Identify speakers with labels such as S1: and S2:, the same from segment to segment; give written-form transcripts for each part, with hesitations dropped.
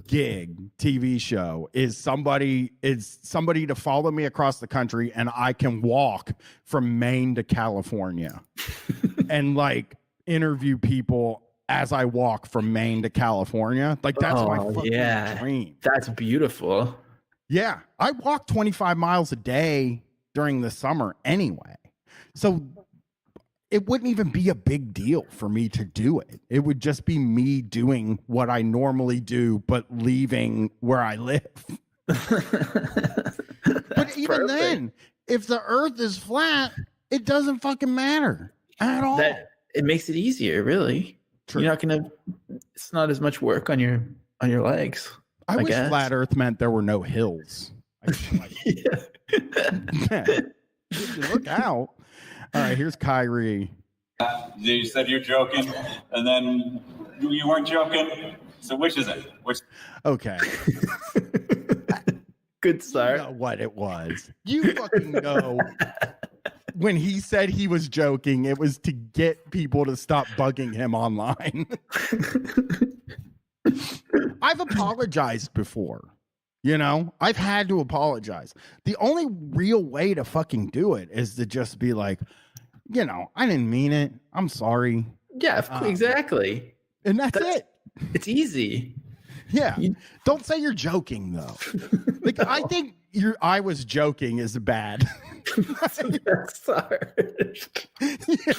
S1: gig TV show is somebody to follow me across the country and I can walk from Maine to California and like interview people as I walk from Maine to California. Like that's my fucking dream.
S2: That's beautiful.
S1: Yeah. I walk 25 miles a day during the summer anyway. So it wouldn't even be a big deal for me to do it. It would just be me doing what I normally do, but leaving where I live. But even then, if the earth is flat, it doesn't fucking matter at all.
S2: It makes it easier, really.
S1: True.
S2: You're not gonna. It's not as much work on your legs.
S1: I wish flat Earth meant there were no hills. Yeah. Look out! All right, here's Kyrie.
S3: You said you're joking, and then you weren't joking. So which is it? Which?
S1: Okay.
S2: Good start.
S1: You know what it was. You fucking know. When he said he was joking, it was to get people to stop bugging him online. I've apologized before. You know, I've had to apologize. The only real way to fucking do it is to just be like, you know, I didn't mean it. I'm sorry.
S2: Yeah, exactly.
S1: And that's it.
S2: It's easy.
S1: Yeah. Don't say you're joking though. Like I think I was joking is bad.
S2: Sorry.
S1: Yeah.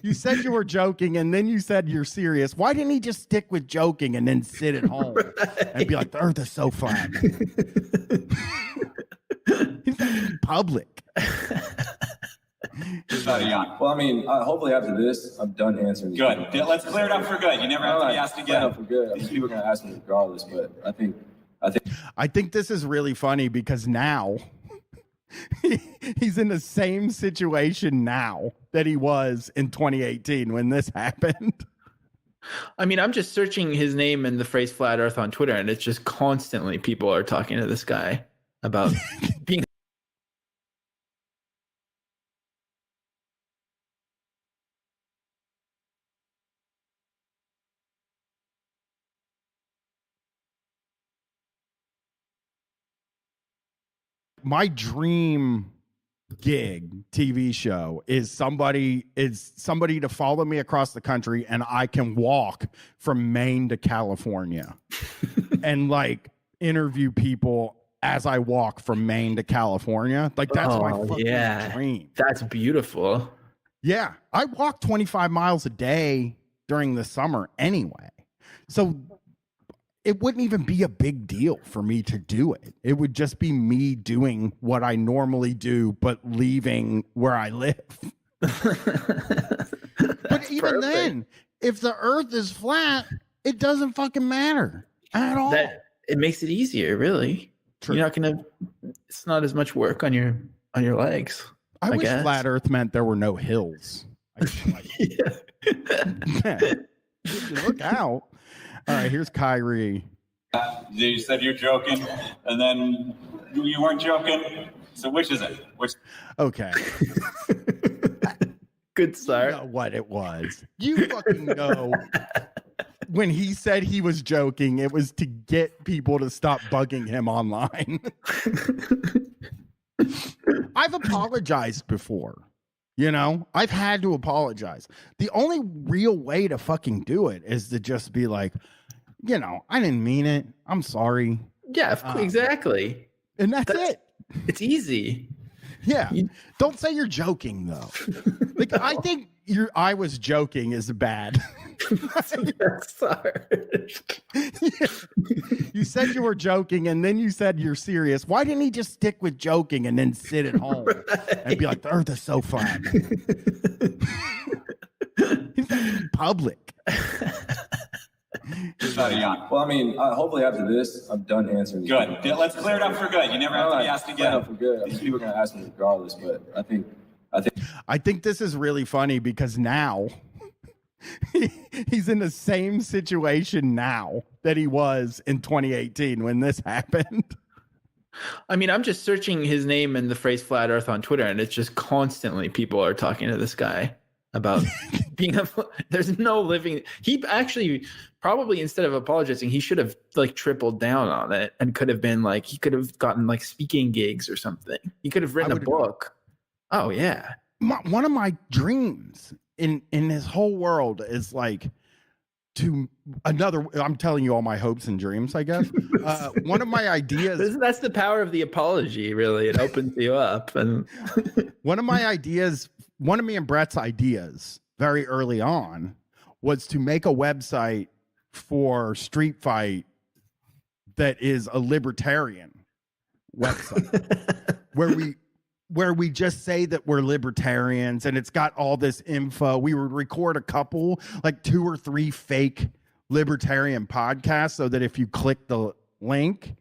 S1: You said you were joking and then you said you're serious. Why didn't he just stick with joking and then sit at home and be like, the earth is so flat? He's not in public.
S4: Well, I mean, hopefully after this, I'm done answering.
S3: Good. Let's clear it up for good. You never have to be asked again.
S4: For good. I mean, people are going to ask me regardless, but
S1: I think this is really funny because now he's in the same situation now that he was in 2018 when this happened.
S2: I mean, I'm just searching his name and the phrase flat earth on Twitter, and it's just constantly people are talking to this guy about being.
S1: My dream gig TV show is somebody to follow me across the country and I can walk from Maine to California and like interview people as I walk from Maine to California. Like that's my fucking dream.
S2: That's beautiful.
S1: Yeah. I walk 25 miles a day during the summer anyway. So it wouldn't even be a big deal for me to do it. It would just be me doing what I normally do, but leaving where I live. But even then, if the earth is flat, it doesn't fucking matter at all.
S2: It makes it easier, really.
S1: True.
S2: You're not gonna. It's not as much work on your legs.
S1: I wish flat Earth meant there were no hills. Yeah. Look out! All right, here's Kyrie.
S3: You said you're joking, and then you weren't joking. So which is it? Which?
S1: Okay.
S2: Good start.
S1: You know what it was. You fucking know. When he said he was joking, it was to get people to stop bugging him online. I've apologized before. You know, I've had to apologize. The only real way to fucking do it is to just be like, you know, I didn't mean it. I'm sorry.
S2: Yeah, exactly.
S1: And that's it.
S2: It's easy.
S1: Yeah. Don't say you're joking though. Like I think I was joking is bad.
S2: Sorry.
S1: Yeah. You said you were joking and then you said you're serious. Why didn't he just stick with joking and then sit at home and be like, the earth is so flat? He's not in public.
S4: Well, I mean, hopefully after this, I'm done answering.
S3: Good. Let's clear it up for good. You never have to be asked again.
S4: For good. I mean, people are going to ask me regardless, but
S1: I think this is really funny because now he's in the same situation now that he was in 2018 when this happened.
S2: I mean, I'm just searching his name and the phrase flat earth on Twitter, and it's just constantly people are talking to this guy about being there's no living. He actually probably instead of apologizing, he should have like tripled down on it and could have been like, he could have gotten like speaking gigs or something. He could have written a book. Oh yeah.
S1: One of my dreams in this whole world is like I'm telling you all my hopes and dreams, I guess. One of my ideas.
S2: That's the power of the apology, really. It opens you up. And
S1: one of me and Brett's ideas very early on was to make a website for Street Fight that is a libertarian website where we just say that we're libertarians and it's got all this info. We would record a couple, like 2 or 3 fake libertarian podcasts so that if you click the link,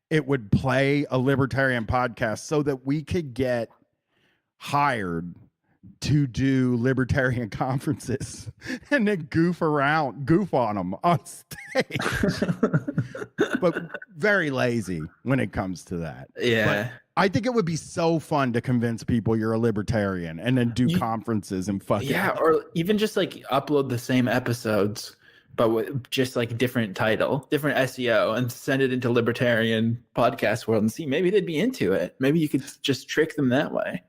S1: it would play a libertarian podcast so that we could get hired to do libertarian conferences and then goof on them on stage. But very lazy when it comes to that.
S2: Yeah.
S1: But I think it would be so fun to convince people you're a libertarian and then do conferences and fucking.
S2: Yeah, or even just like upload the same episodes, but with just like different title, different SEO, and send it into libertarian podcast world and see, maybe they'd be into it. Maybe you could just trick them that way.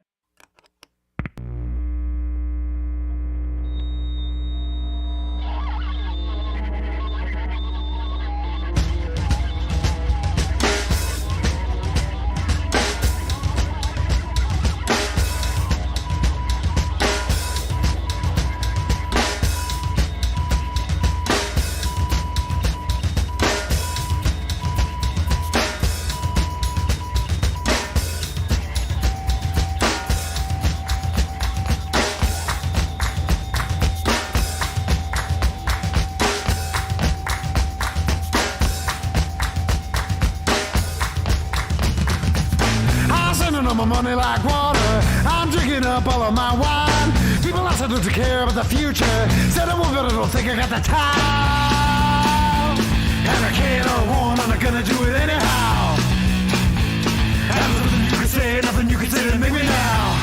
S5: Money like water, I'm drinking up all of my wine. People ask me to care about the future, said I won't, but I don't think I got the time. And I can't or won't, and I'm gonna do it anyhow. And there's nothing you can say, to make me now.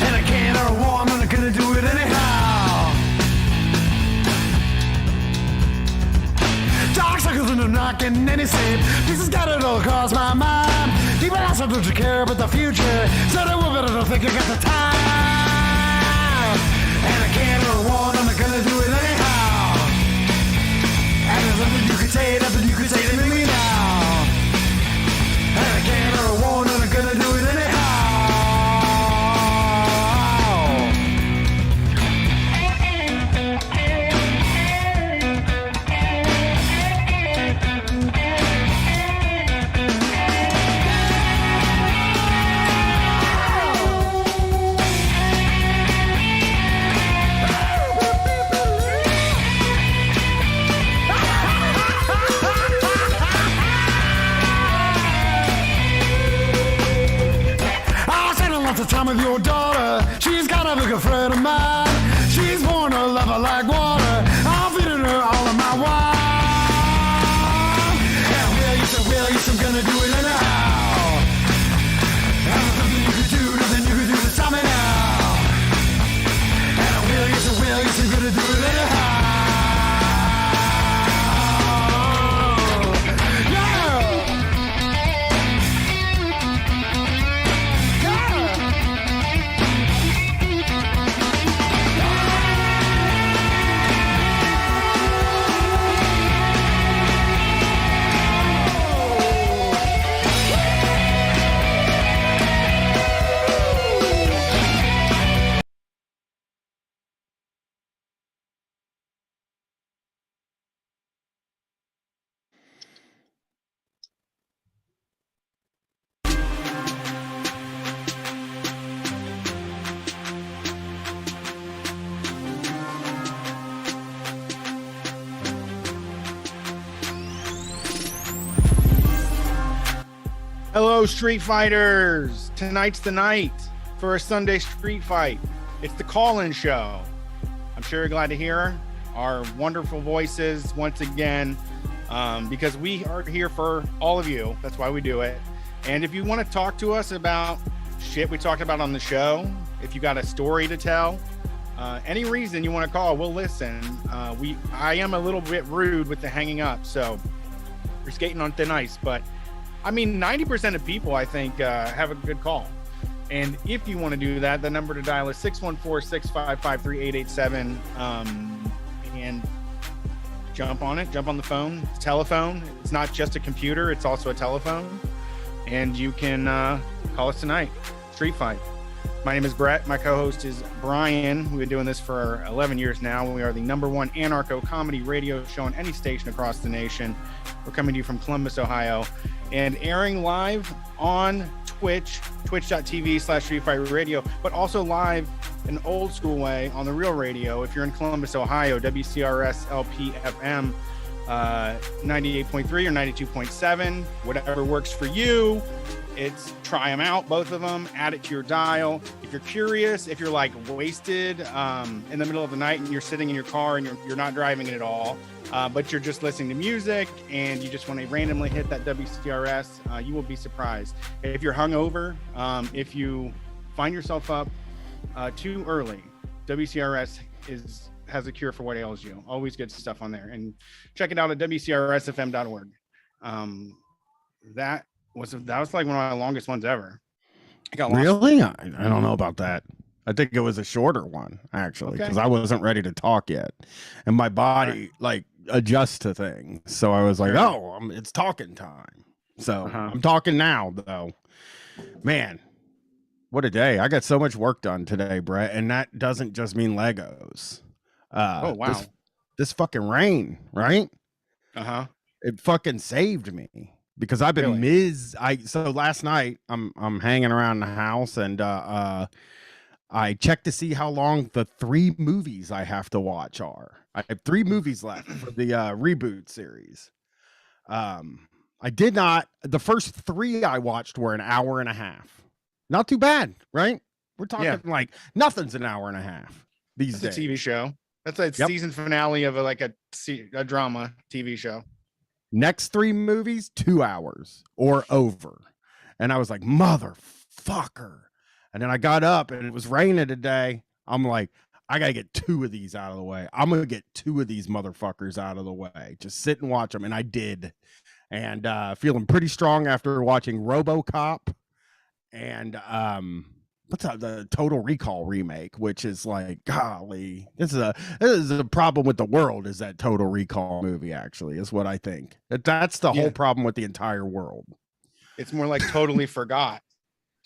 S5: And I can't or won't, and I'm gonna do it anyhow. Dark circles and I'm not getting any sleep. This has got it all across my mind. People ask me to care about the future, said I will, but I don't think I got the time. And I can't or won't, and I'm gonna do it anyhow. And there's nothing you can say, to me now. And I can't or won't, and I'm gonna do it anyhow. The time with your daughter, she's kind of a good friend of mine. She's born a lover like water, I'm feeding her all of my wine. And will you, I'm gonna do it anyhow. And there's nothing you can do to stop me now. And will you, I'm gonna do it anyhow.
S6: Hello, Street Fighters. Tonight's the night for a Sunday street fight. It's the call-in show. I'm sure you're glad to hear our wonderful voices once again, because we are here for all of you. That's why we do it. And if you want to talk to us about shit we talked about on the show, if you got a story to tell, Any reason you want to call, we'll listen. I am a little bit rude with the hanging up, so you're skating on thin ice. But I mean, 90% of people, I think, have a good call. And if you want to do that, the number to dial is 614-655-3887. And jump on it, jump on the phone, telephone. It's not just a computer, it's also a telephone. And you can call us tonight. Street Fight. My name is Brett. My co-host is Brian. We've been doing this for 11 years now. We are the #1 anarcho comedy radio show on any station across the nation. We're coming to you from Columbus, Ohio, and airing live on Twitch, twitch.tv/Street Fight Radio, but also live an old school way on the real radio. If you're in Columbus, Ohio, WCRS LP-FM 98.3 or 92.7, whatever works for you. It's try them out, both of them, add it to your dial. If you're curious, if you're like wasted in the middle of the night and you're sitting in your car and you're not driving it at all, but you're just listening to music and you just want to randomly hit that WCRS, you will be surprised. If you're hungover, if you find yourself up too early, WCRS has a cure for what ails you. Always good stuff on there. And check it out at WCRSFM.org. That was like one of my longest ones ever. I got lost.
S1: Really? I don't know about that. I think it was a shorter one, actually, because I wasn't ready to talk yet. And my body like adjusts to things. So I was like, it's talking time. So I'm talking now, though. Man, what a day. I got so much work done today, Brett. And that doesn't just mean Legos.
S6: Oh, wow.
S1: This fucking rain, right? It fucking saved me. Because I've been so last night I'm hanging around the house and I checked to see how long the 3 movies I have to watch are. I have 3 movies left for the reboot series. The first 3 I watched were an hour and a half. Not too bad, right? We're talking like nothing's an hour and a half these days.
S6: A TV show. That's a season finale of a drama TV show.
S1: Next 3 movies, 2 hours or over. And I was like, motherfucker. And then I got up and it was raining today. I'm like, I got to get 2 of these out of the way. I'm going to get 2 of these motherfuckers out of the way. Just sit and watch them. And I did. And feeling pretty strong after watching RoboCop and what's the Total Recall remake, which is like, golly, this is a problem with the world. Is that Total Recall movie actually is what I think. That's the whole problem with the entire world.
S6: It's more like Totally Forgot.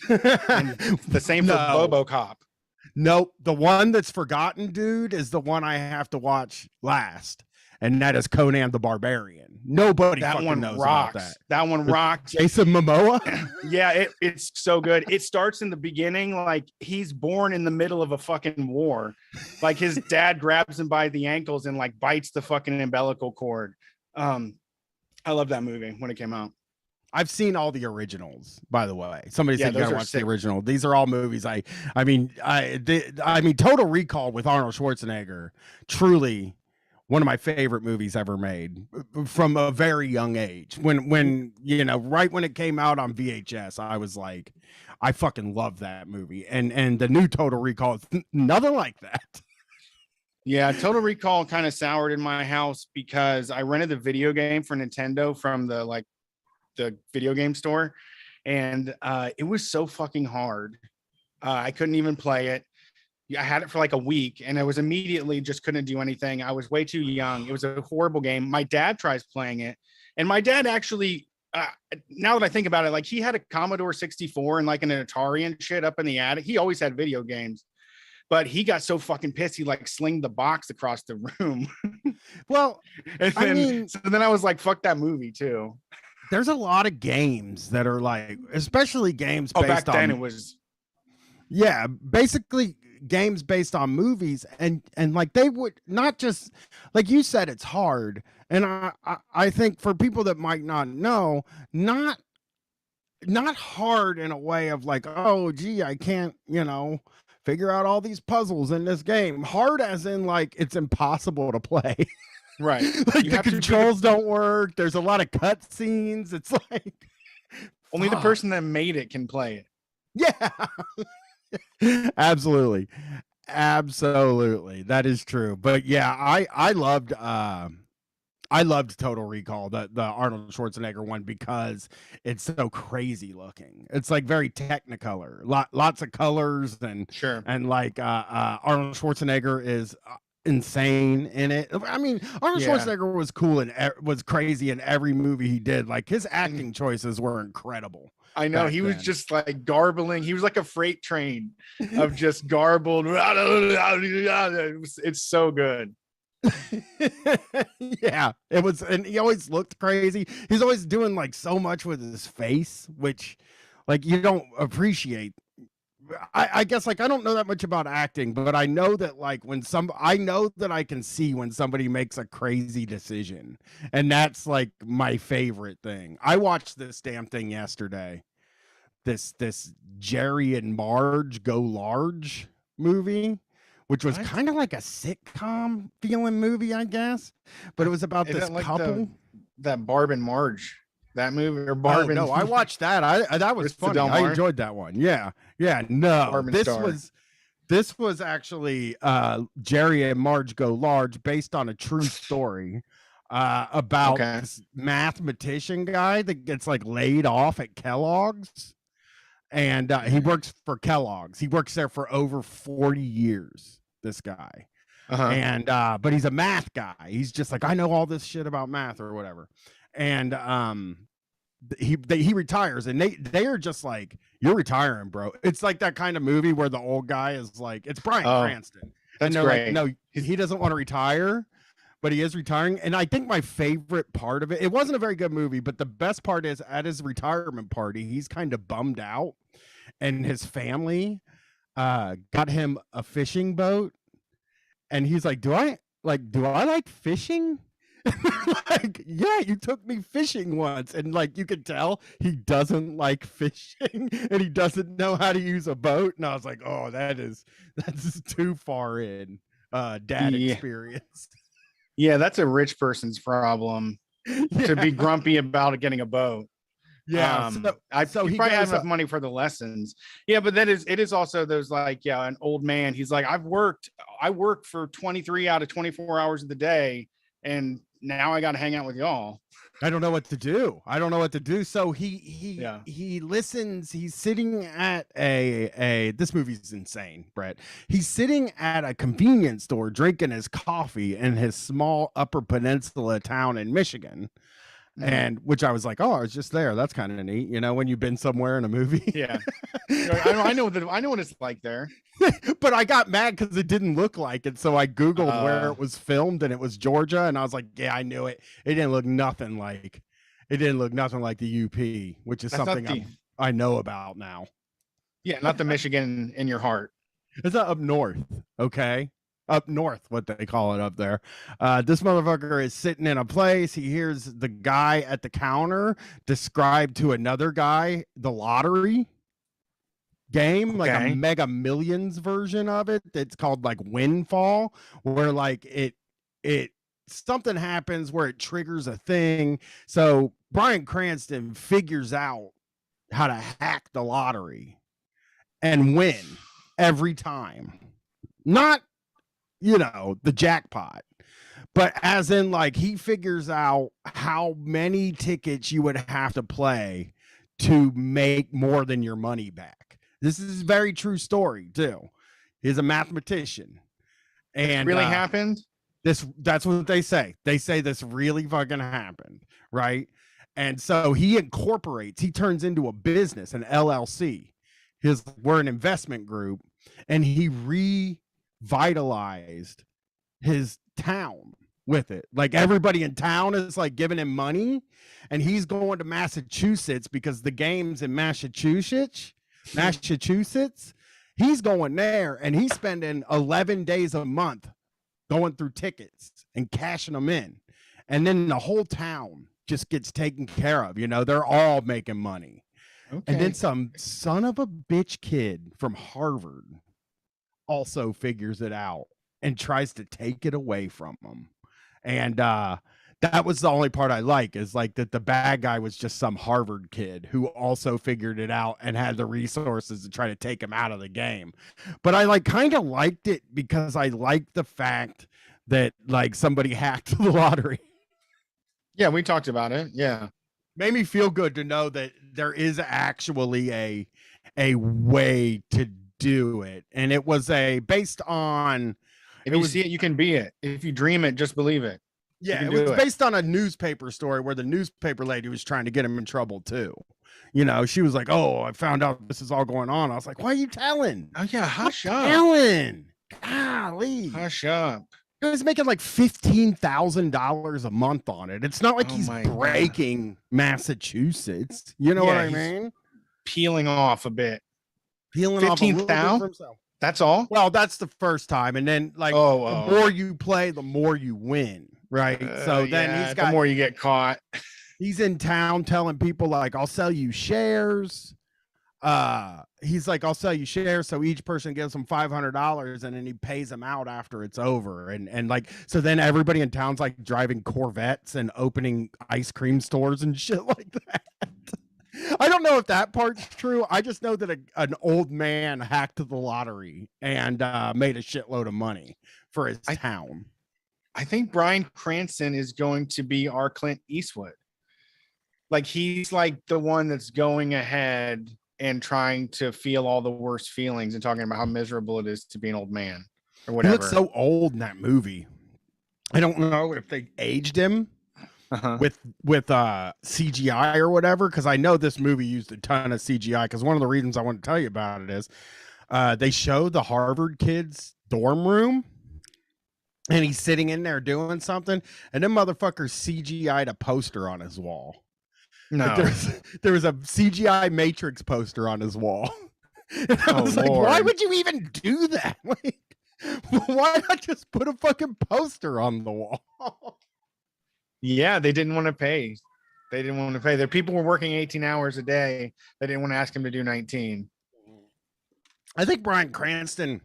S6: And the same for RoboCop.
S1: Nope, the one that's forgotten, dude, is the one I have to watch last. And that is Conan the Barbarian. Nobody fucking knows about that.
S6: That one rocks.
S1: Jason Momoa?
S6: Yeah, it's so good. It starts in the beginning like he's born in the middle of a fucking war. Like his dad grabs him by the ankles and like bites the fucking umbilical cord. I love that movie when it came out.
S1: I've seen all the originals, by the way. Somebody said you gotta watch the original. These are all movies. I mean, Total Recall with Arnold Schwarzenegger, truly one of my favorite movies ever made from a very young age. When right when it came out on VHS, I was like, I fucking love that movie. And the new Total Recall is nothing like that.
S6: Yeah, Total Recall kind of soured in my house because I rented the video game for Nintendo from the video game store, and it was so fucking hard. I couldn't even play it. I had it for like a week and I was immediately just couldn't do anything. I was way too young. It was a horrible game. My dad tries playing it, and my dad actually, now that I think about it, like he had a Commodore 64 and like an Atari and shit up in the attic. He always had video games, but he got so fucking pissed he like slinged the box across the room.
S1: Well,
S6: so then I was like, fuck that movie too.
S1: There's a lot of games that are like, especially games
S6: based back then it was
S1: basically games based on movies, and like they would not just, like you said, it's hard, and I think for people that might not know, not hard in a way of like, oh gee, I can't figure out all these puzzles in this game. Hard as in like it's impossible to play.
S6: Right.
S1: Like the controls don't work. There's a lot of cut scenes. It's like
S6: only the person that made it can play it.
S1: Yeah. Absolutely. Absolutely, that is true. But yeah, I loved Total Recall, the Arnold Schwarzenegger one, because it's so crazy looking. It's like very Technicolor, lots of colors,
S6: Sure.
S1: and like Arnold Schwarzenegger is insane in it. I mean, Arnold Schwarzenegger was cool and was crazy in every movie he did. Like his acting choices were incredible.
S6: I know he was just like garbling. He was like a freight train of just garbled. It's so good.
S1: Yeah, it was, and he always looked crazy. He's always doing like so much with his face, which like you don't appreciate. I guess like I don't know that much about acting, but I know that like I know that I can see when somebody makes a crazy decision, and that's like my favorite thing. I watched this damn thing yesterday. This Jerry and Marge Go Large movie, which was kind of like a sitcom feeling movie, I guess, but it was about this
S6: like
S1: couple.
S6: That Barb and Marge, that movie, or Barb and...
S1: No, I watched that. That was funny. I enjoyed that one. Yeah. No, this was actually Jerry and Marge Go Large, based on a true story about this mathematician guy that gets like laid off at Kellogg's. And he works for Kellogg's. He works there for over 40 years, this guy. And but he's a math guy. He's just like, I know all this shit about math or whatever. And he retires, and they are just like, you're retiring, bro. It's like that kind of movie where the old guy is like, it's Bryan Cranston.
S6: That's
S1: great. Like, no, he doesn't want to retire, but he is retiring. And I think my favorite part of it, it wasn't a very good movie, but the best part is at his retirement party, he's kind of bummed out, and his family got him a fishing boat, and he's like, do I like fishing? Like, yeah, you took me fishing once, and like you could tell he doesn't like fishing, and he doesn't know how to use a boat. And I was like, oh, that's too far in dad experience.
S6: Yeah, that's a rich person's problem to be grumpy about getting a boat.
S1: Yeah,
S6: so he probably has enough money for the lessons. Yeah, but it is also those like, an old man. He's like, I worked for 23 out of 24 hours of the day, and now I got to hang out with y'all.
S1: I don't know what to do. So he listens. He's sitting at this movie's insane, Brett. He's sitting at a convenience store drinking his coffee in his small Upper Peninsula town in Michigan. And which I was like, oh, I was just there. That's kind of neat, when you've been somewhere in a movie.
S6: Yeah, I know what it's like there.
S1: But I got mad because it didn't look like it, so I googled where it was filmed, and it was Georgia, and I was like, yeah, I knew it. It didn't look nothing like the UP, which is something I know about now.
S6: Yeah, not the Michigan in your heart.
S1: It's not up north, okay? Up north, what they call it up there. This motherfucker is sitting in a place. He hears the guy at the counter describe to another guy the lottery game, like a Mega Millions version of it. It's called like Windfall, where like it something happens where it triggers a thing. So Bryan Cranston figures out how to hack the lottery and win every time. Not the jackpot, but as in like he figures out how many tickets you would have to play to make more than your money back. This is a very true story too. He's a mathematician, and
S6: really happened.
S1: That's what they say. They say this really fucking happened, right? And so he turns into a business, an LLC. We're an investment group, and he revitalized his town with it. Like everybody in town is like giving him money, and he's going to Massachusetts because the game's in Massachusetts. He's going there, and he's spending 11 days a month going through tickets and cashing them in, and then the whole town just gets taken care of. They're all making money. And then some son of a bitch kid from Harvard also figures it out and tries to take it away from them. And That was the only part I like, is like that the bad guy was just some Harvard kid who also figured it out and had the resources to try to take him out of the game. But I like kind of liked it because I liked the fact that like somebody hacked the lottery.
S6: Yeah, we talked about it. Yeah.
S1: Made me feel good to know that there is actually a way to do it. And it was based on,
S6: If you see it, you can be it. If you dream it, just believe it.
S1: yeah, it was based on a newspaper story where the newspaper lady was trying to get him in trouble too. You know, she was like, "Oh, I found out this is all going on." I was like, "Why are you telling?"
S6: Oh yeah, hush up.
S1: Telling. Golly.
S6: Hush up.
S1: He was making like $15,000 a month on it. It's not like
S6: Oh
S1: he's
S6: my God.
S1: breaking Massachusetts. You know what I
S6: he's
S1: mean?
S6: Peeling off a bit.
S1: Peeling off a little bit
S6: 15,000?
S1: for himself.
S6: That's all?
S1: Well, that's the first time, and then like the more you play, the more you win. Right. So then
S6: yeah,
S1: he's got
S6: the more you get caught.
S1: he's in town telling people like, I'll sell you shares. He's like, I'll sell you shares. So each person gives him $500 and then he pays them out after it's over. And like, so then everybody in town's like driving Corvettes and opening ice cream stores and shit like that. I don't know if that part's true. I just know that an old man hacked the lottery and made a shitload of money for his town.
S6: I think Bryan Cranston is going to be our Clint Eastwood. Like he's like the one that's going ahead and trying to feel all the worst feelings and talking about how miserable it is to be an old man or whatever.
S1: He looks so old in that movie. I don't know if they aged him with CGI or whatever, because I know this movie used a ton of CGI, because one of the reasons I want to tell you about it is they show the Harvard kid's dorm room and he's sitting in there doing something, and them motherfuckers CGI'd a poster on his wall.
S6: No.
S1: Like there was a CGI Matrix poster on his wall. And I was like,
S6: Lord.
S1: why would you even do that? Like, why not just put a fucking poster on the wall?
S6: Yeah, they didn't want to pay. They didn't want to pay. Their people were working 18 hours a day. They didn't want to ask him to do 19.
S1: I think Bryan Cranston,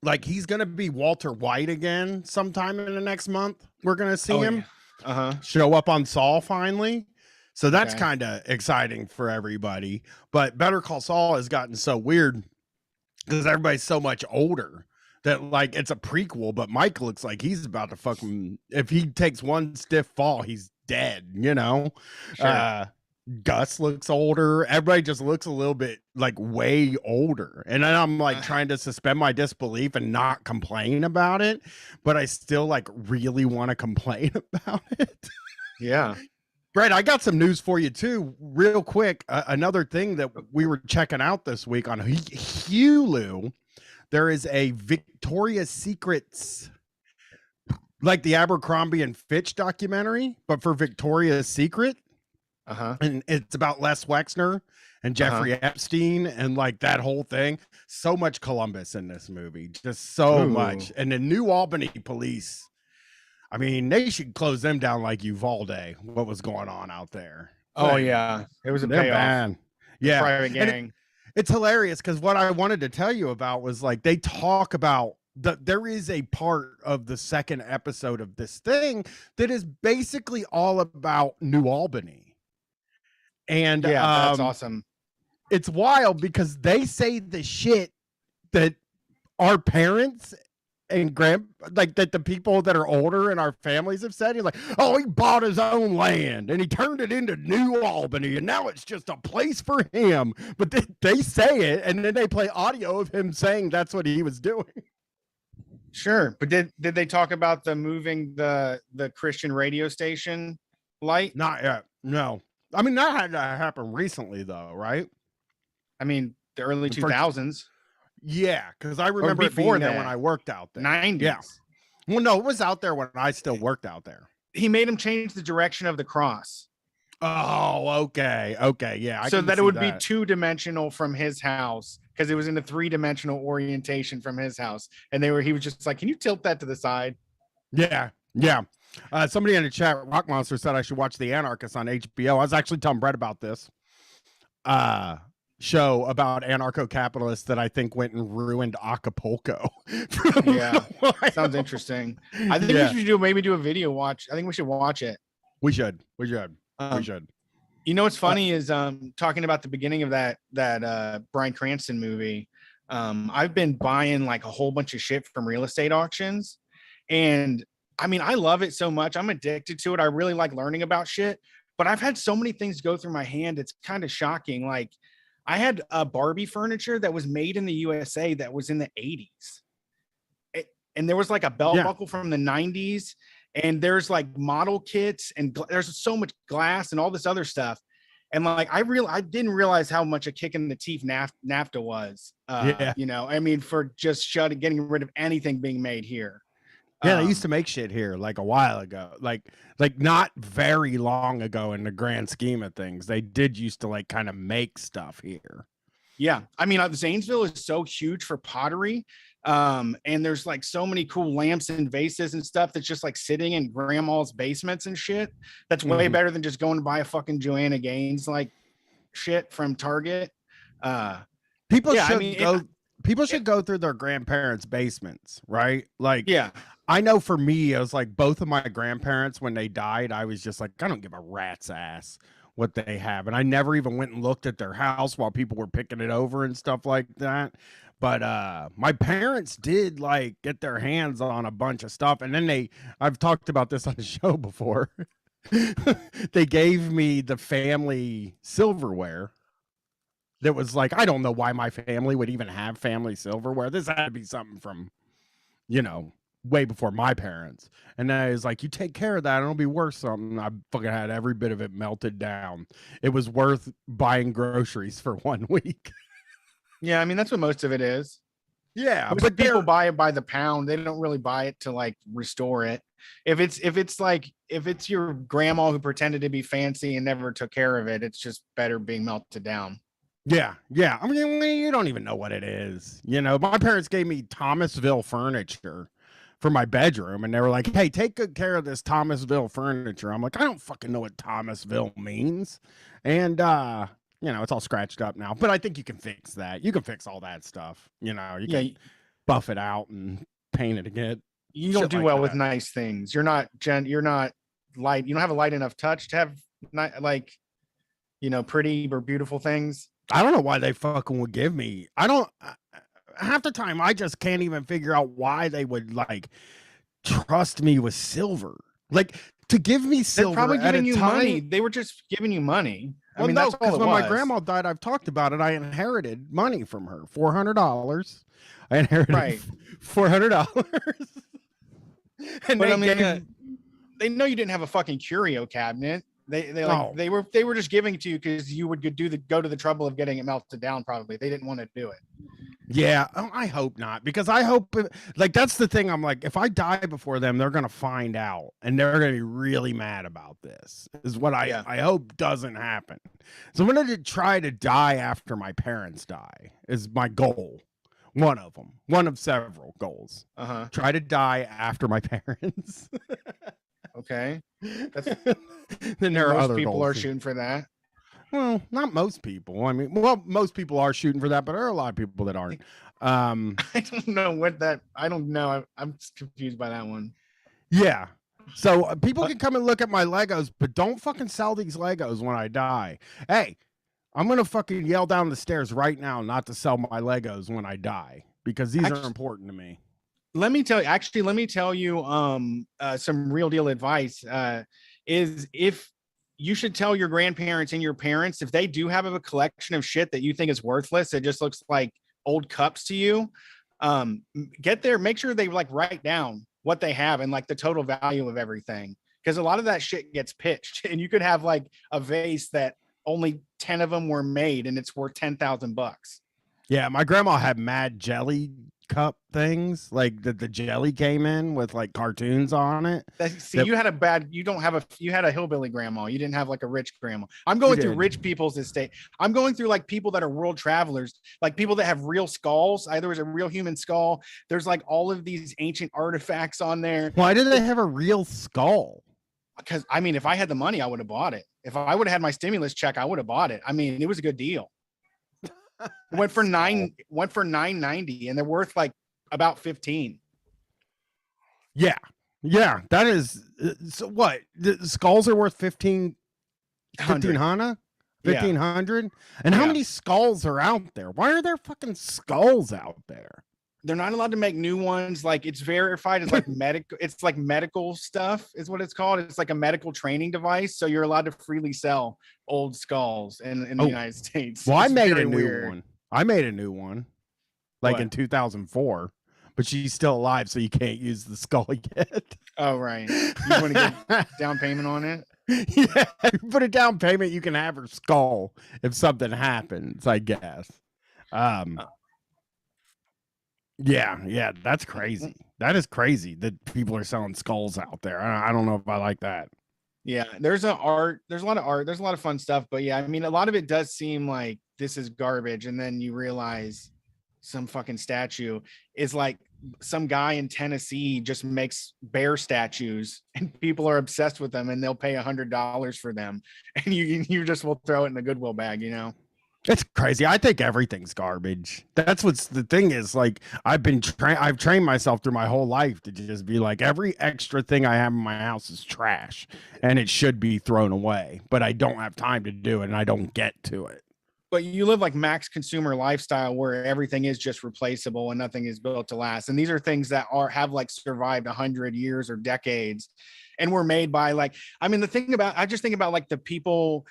S1: like, he's gonna be Walter White again sometime in the next month. We're gonna see him show up on Saul finally. So that's kind of exciting for everybody. But Better Call Saul has gotten so weird because everybody's so much older that like it's a prequel, but Mike looks like he's about to fucking, if he takes one stiff fall, he's dead, you know?
S6: Sure.
S1: Gus looks older. Everybody just looks a little bit like way older. And then I'm like trying to suspend my disbelief and not complain about it, but I still like really want to complain about it.
S6: Yeah.
S1: Brett, I got some news for you too, real quick. Another thing that we were checking out this week on Hulu, there is a Victoria's Secrets, like the Abercrombie and Fitch documentary, but for Victoria's Secret. And it's about Les Wexner and Jeffrey Epstein and like that whole thing. So much Columbus in this movie, just so much. And the New Albany police, I mean, they should close them down like Uvalde. What was going on out there?
S6: Oh yeah, it was a
S1: They're
S6: payoff.
S1: bad. Yeah,
S6: Private gang.
S1: it's hilarious because what I wanted to tell you about was like they talk about there is a part of the second episode of this thing that is basically all about New Albany. And
S6: yeah, that's awesome.
S1: It's wild because they say the shit that our parents and like that the people that are older in our families have said. He's like, oh, he bought his own land and he turned it into New Albany and now it's just a place for him. But they say it and then they play audio of him saying that's what he was doing.
S6: Sure, but did they talk about the moving the Christian radio station light?
S1: Not yet. No. I mean, that had to happen recently, though, right?
S6: I mean, the early 2000s.
S1: Yeah, because I remember it being there when I worked out there.
S6: 90s.
S1: Yeah. Well, no, it was out there when I still worked out there.
S6: He made him change the direction of the cross.
S1: Oh, okay. Okay, yeah.
S6: So that it would be two-dimensional from his house because it was in a three-dimensional orientation from his house. And he was just like, can you tilt that to the side?
S1: Yeah, yeah. Somebody in the chat, Rock Monster, said I should watch The Anarchist on HBO. I was actually telling Brett about this. show about anarcho-capitalists that I think went and ruined Acapulco.
S6: Yeah, sounds interesting. I think we should maybe do a video watch. I think we should watch it.
S1: We should. We should.
S6: You know what's funny is talking about the beginning of that Bryan Cranston movie. I've been buying like a whole bunch of shit from real estate auctions, and I mean I love it so much. I'm addicted to it. I really like learning about shit, but I've had so many things go through my hand. It's kind of shocking. Like I had a Barbie furniture that was made in the USA that was in the 80s. And there was like a belt buckle from the 90s. And there's like model kits and there's so much glass and all this other stuff. And like, I didn't realize how much a kick in the teeth NAFTA was, you know, I mean, for just getting rid of anything being made here.
S1: Yeah, they used to make shit here like a while ago, like not very long ago in the grand scheme of things. They did used to like kind of make stuff here.
S6: Yeah, I mean, Zanesville is so huge for pottery, and there's like so many cool lamps and vases and stuff that's just like sitting in grandma's basements and shit. That's way better than just going to buy a fucking Joanna Gaines like shit from Target.
S1: People should go through their grandparents' basements, right? Like,
S6: yeah.
S1: I know for me, it was like both of my grandparents, when they died, I was just like, I don't give a rat's ass what they have. And I never even went and looked at their house while people were picking it over and stuff like that. But my parents did like get their hands on a bunch of stuff. And then I've talked about this on the show before. They gave me the family silverware. That was like, I don't know why my family would even have family silverware. This had to be something from, you know, way before my parents. And then I was like, you take care of that, it'll be worth something. I fucking had every bit of it melted down. It was worth buying groceries for 1 week.
S6: Yeah, I mean, that's what most of it is.
S1: Yeah,
S6: but people buy it by the pound. They don't really buy it to like restore it. If it's your grandma who pretended to be fancy and never took care of it, it's just better being melted down.
S1: Yeah. I mean, you don't even know what it is. You know, my parents gave me Thomasville furniture for my bedroom, and they were like, hey, take good care of this Thomasville furniture. I'm like, I don't fucking know what Thomasville means. And you know, it's all scratched up now, but I think you can fix that. You can fix all that stuff. You know, you can buff it out and paint it again.
S6: You don't do well with nice things. You're not light. You don't have a light enough touch to have like, you know, pretty or beautiful things.
S1: I don't know why they fucking would give me. Half the time I just can't even figure out why they would like trust me with silver. Like to give me silver.
S6: They're probably giving you money. They were just giving you money. I mean, that's all it was.
S1: When my grandma died, I've talked about it. I inherited money from her, $400. I inherited $400. And
S6: they know you didn't have a fucking curio cabinet. They were just giving it to you because you would go to the trouble of getting it melted down. Probably they didn't want to do it.
S1: Yeah, I hope not, because I hope like that's the thing. I'm like, if I die before them, they're gonna find out and they're gonna be really mad about this. Is what I hope doesn't happen. So I'm gonna try to die after my parents die. Is my goal. One of them. One of several goals. Try to die after my parents.
S6: Okay.
S1: Then there are other
S6: people
S1: goals.
S6: Are shooting for that.
S1: Well, not most people. I mean, well, most people are shooting for that, but there are a lot of people that aren't.
S6: I don't know I don't know. I'm confused by that one.
S1: Yeah. So people can come and look at my Legos, but don't fucking sell these Legos when I die. Hey, I'm going to fucking yell down the stairs right now not to sell my Legos when I die, because these are important to me.
S6: Let me tell you some real deal advice is if you should tell your grandparents and your parents, if they do have a collection of shit that you think is worthless, it just looks like old cups to you, make sure they like write down what they have and like the total value of everything. Because a lot of that shit gets pitched and you could have like a vase that only 10 of them were made and it's worth $10,000. Yeah.
S1: My grandma had mad jelly cup things, like the jelly came in with like cartoons on it.
S6: You had a hillbilly grandma. You didn't have like a rich grandma. I'm going through rich people's estate. I'm going through like people that are world travelers, like people that have real skulls. There was a real human skull. There's like all of these ancient artifacts on there.
S1: Why do they have a real skull?
S6: Because I mean, if I had the money, I would have bought it. If I would have had my stimulus check, I would have bought it. I mean, it was a good deal. Went for 990, and they're worth like about 15.
S1: Yeah. Yeah. That is so what? The skulls are worth 1,500? 1,500? And how many skulls are out there? Why are there fucking skulls out there?
S6: They're not allowed to make new ones. Like, it's verified as like medical. It's like medical stuff is what it's called. It's like a medical training device. So you're allowed to freely sell old skulls in the United States.
S1: Well,
S6: It's
S1: I made a
S6: very
S1: new
S6: weird.
S1: one. I made a new one like
S6: What?
S1: in 2004, but she's still alive, so you can't use the skull yet.
S6: Oh, right. You want to get down payment on it?
S1: Yeah, if you put a down payment, you can have her skull if something happens, I guess. Yeah, that's crazy. That is crazy that people are selling skulls out there. I don't know if I like that.
S6: Yeah, there's a lot of art, there's a lot of fun stuff, but yeah, I mean, a lot of it does seem like this is garbage, and then you realize some fucking statue is like some guy in Tennessee just makes bear statues, and people are obsessed with them, and they'll pay $100 for them, and you just will throw it in the Goodwill bag, you know.
S1: It's crazy. I think everything's garbage. That's what's the thing is, like, I've trained myself through my whole life to just be like, every extra thing I have in my house is trash and it should be thrown away, but I don't have time to do it and I don't get to it.
S6: But you live like max consumer lifestyle where everything is just replaceable and nothing is built to last. And these are things that have like survived 100 years or decades and were made by like, I mean, I just think about like the people.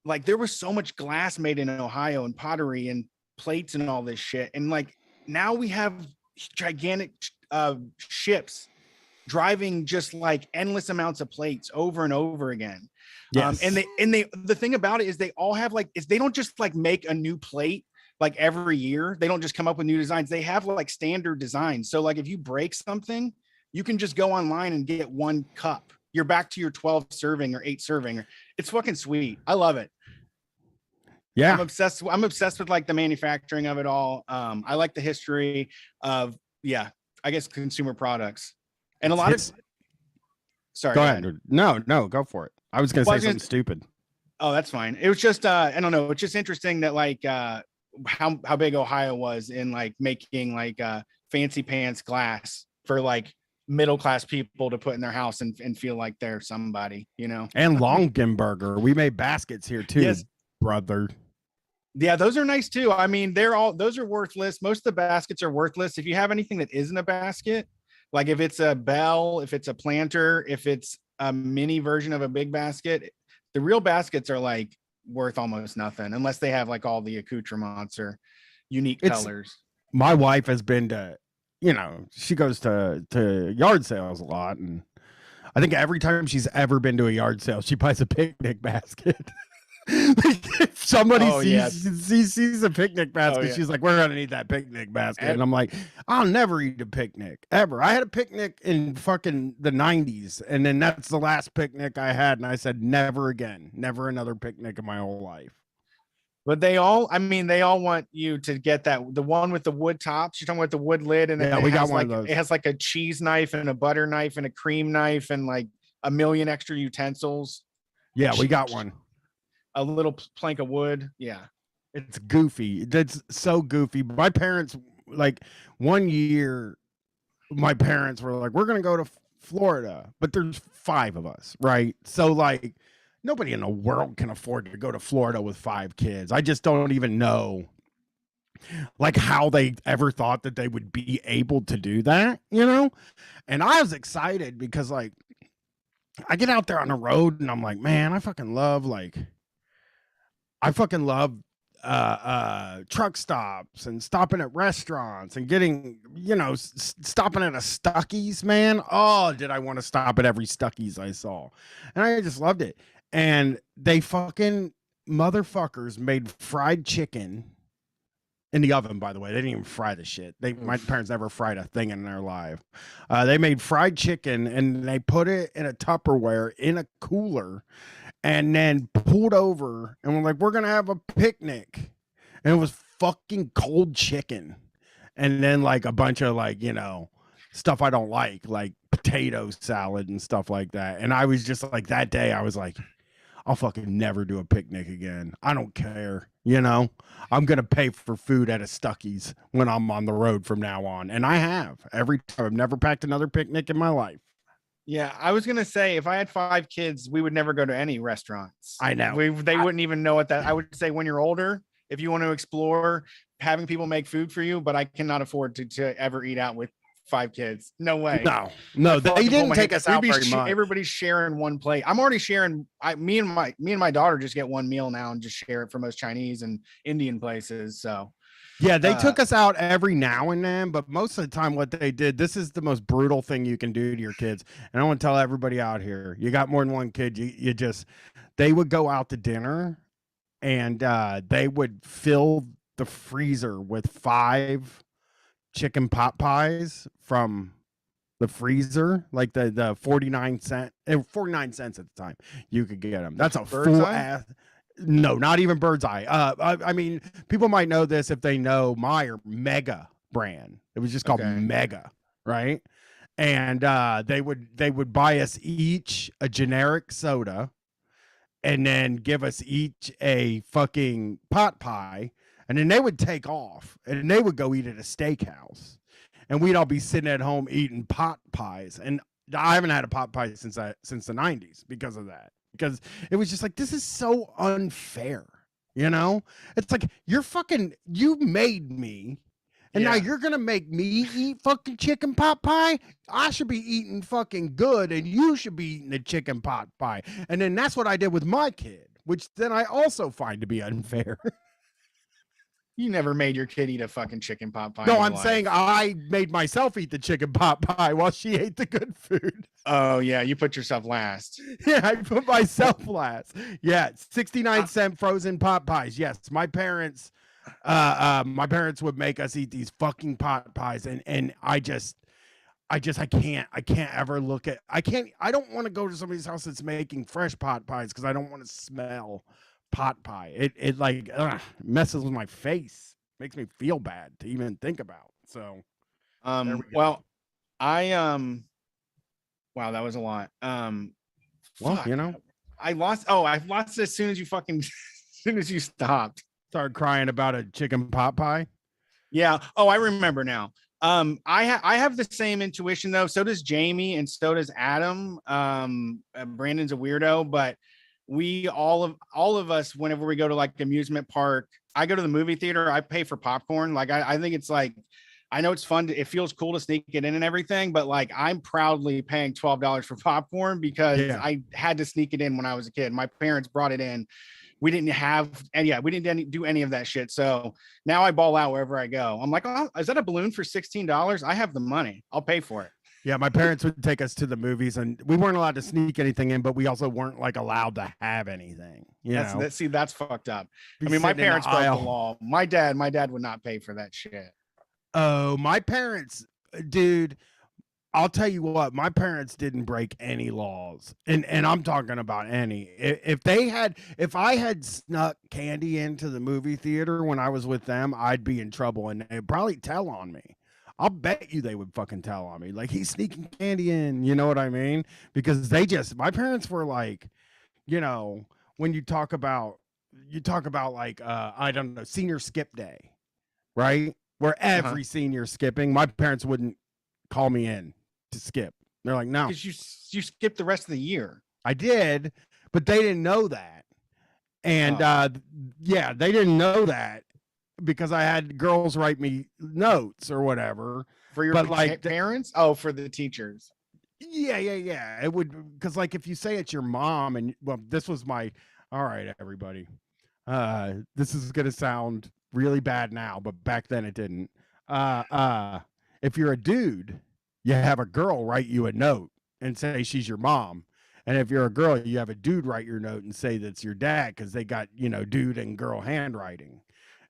S6: Like, there was so much glass made in Ohio and pottery and plates and all this shit. And like, now we have gigantic ships driving just like endless amounts of plates over and over again.
S1: Yes.
S6: And the thing about it is they all have like, they don't just like make a new plate like every year. They don't just come up with new designs. They have like standard designs. So like, if you break something, you can just go online and get one cup. You're back to your 12 serving or 8 serving. It's fucking sweet. I love it.
S1: Yeah.
S6: I'm obsessed with like the manufacturing of it all. I like the history of, I guess consumer products and a lot of, sorry.
S1: Go ahead. No, go for it. I was going to say something stupid.
S6: Oh, that's fine. It was just, I don't know. It's just interesting that like, how big Ohio was in like making like fancy pants glass for like middle-class people to put in their house and feel like they're somebody, you know.
S1: And Longenberger, we made baskets here too.
S6: Yes,
S1: brother.
S6: Yeah, those are nice too. I mean, those are worthless. Most of the baskets are worthless. If you have anything that isn't a basket, like if it's a bell, if it's a planter, if it's a mini version of a big basket, the real baskets are like worth almost nothing unless they have like all the accoutrements or unique colors.
S1: My wife has been to, she goes to yard sales a lot, and I think every time she's ever been to a yard sale, she buys a picnic basket. Like, if somebody sees a picnic basket, she's like, we're gonna need that picnic basket. And I'm like, I'll never eat a picnic ever. I had a picnic in fucking the 90s, and then that's the last picnic I had, and I said never again, never another picnic in my whole life.
S6: But they all want you to get the one with the wood tops. You're talking about the wood lid, and
S1: we got one of those.
S6: It has like a cheese knife and a butter knife and a cream knife and like a million extra utensils.
S1: Yeah, we got one.
S6: A little plank of wood. Yeah.
S1: It's goofy. That's so goofy. My parents, like, one year, my parents were like, we're going to go to Florida, but there's 5 of us, right? So, like, nobody in the world can afford to go to Florida with 5 kids. I just don't even know, like, how they ever thought that they would be able to do that, And I was excited because, like, I get out there on the road and I'm like, man, I fucking love truck stops and stopping at restaurants and getting, stopping at a Stuckey's, man. Oh, did I want to stop at every Stuckey's I saw? And I just loved it. And they fucking motherfuckers made fried chicken in the oven, by the way. They didn't even fry the shit. My parents never fried a thing in their life. They made fried chicken and they put it in a Tupperware in a cooler and then pulled over and we're like, we're going to have a picnic. And it was fucking cold chicken. And then like a bunch of like, stuff I don't like potato salad and stuff like that. And I was just like, that day I was like, I'll fucking never do a picnic again. I don't care. You know, I'm going to pay for food at a Stuckey's when I'm on the road from now on. And I have every time. I've never packed another picnic in my life.
S6: Yeah, I was gonna say if I had 5 kids, we would never go to any restaurants.
S1: I know.
S6: They wouldn't even know what that. I would say when you're older, if you want to explore, having people make food for you, but I cannot afford to ever eat out with 5 kids. No way.
S1: No, they didn't take us out very much.
S6: Everybody's sharing one plate. I'm already sharing. Me and my daughter just get one meal now and just share it for most Chinese and Indian places. So.
S1: Yeah, they took us out every now and then, but most of the time what they did, this is the most brutal thing you can do to your kids. And I want to tell everybody out here, you got more than one kid, they would go out to dinner and they would fill the freezer with 5 chicken pot pies from the freezer, like the 49 cents at the time you could get them. That's a full ass. No, not even Bird's Eye. I mean, people might know this if they know Meyer Mega brand. It was just called Mega, right? And they would buy us each a generic soda, and then give us each a fucking pot pie, and then they would take off, and they would go eat at a steakhouse, and we'd all be sitting at home eating pot pies. And I haven't had a pot pie since the 90s because of that. Because it was just like, this is so unfair, you know? It's like, you made me, and now you're going to make me eat fucking chicken pot pie? I should be eating fucking good, and you should be eating a chicken pot pie. And then that's what I did with my kid, which then I also find to be unfair.
S6: You never made your kid eat a fucking chicken pot pie.
S1: No, I'm saying I made myself eat the chicken pot pie while she ate the good food.
S6: Oh, yeah. You put yourself last.
S1: Yeah, I put myself last. Yeah, 69-cent frozen pot pies. Yes, my parents would make us eat these fucking pot pies. And I can't ever look at, I don't want to go to somebody's house that's making fresh pot pies because I don't want to smell pot pie. It like messes with my face, makes me feel bad to even think about. So
S6: well, wow, that was a lot.
S1: Well, you know,
S6: I lost as soon as you as soon as you stopped.
S1: Started crying about a chicken pot pie.
S6: Yeah. Oh, I remember now. I have the same intuition though. So does Jamie, and so does Adam. Brandon's a weirdo, but we all of us, whenever we go to like amusement park, I go to the movie theater, I pay for popcorn. Like I think it's like, I know it's fun. It feels cool to sneak it in and everything, but like I'm proudly paying $12 for popcorn because I had to sneak it in when I was a kid. My parents brought it in. We didn't do any of that shit. So now I ball out wherever I go. I'm like, oh, is that a balloon for $16? I have the money. I'll pay for it.
S1: Yeah, my parents would take us to the movies, and we weren't allowed to sneak anything in, but we also weren't like allowed to have anything.
S6: That's fucked up. I mean, my parents broke the law. My dad would not pay for that shit.
S1: Oh, my parents, dude, I'll tell you what, my parents didn't break any laws. And I'm talking about any. If I had snuck candy into the movie theater when I was with them, I'd be in trouble, and they'd probably tell on me. I'll bet you they would fucking tell on me. Like, he's sneaking candy in, you know what I mean? Because my parents were like, you know, when you talk about like, I don't know, senior skip day, right? Where every senior skipping, my parents wouldn't call me in to skip. They're like, no.
S6: Because you skipped the rest of the year.
S1: I did, but they didn't know that. And they didn't know that. Because I had girls write me notes or whatever
S6: for your parents. For the teachers.
S1: Yeah. It would, because like if you say it's your mom, and this was all right, everybody. This is gonna sound really bad now, but back then it didn't. If you're a dude, you have a girl write you a note and say she's your mom. And if you're a girl, you have a dude write your note and say that's your dad, because they got, dude and girl handwriting.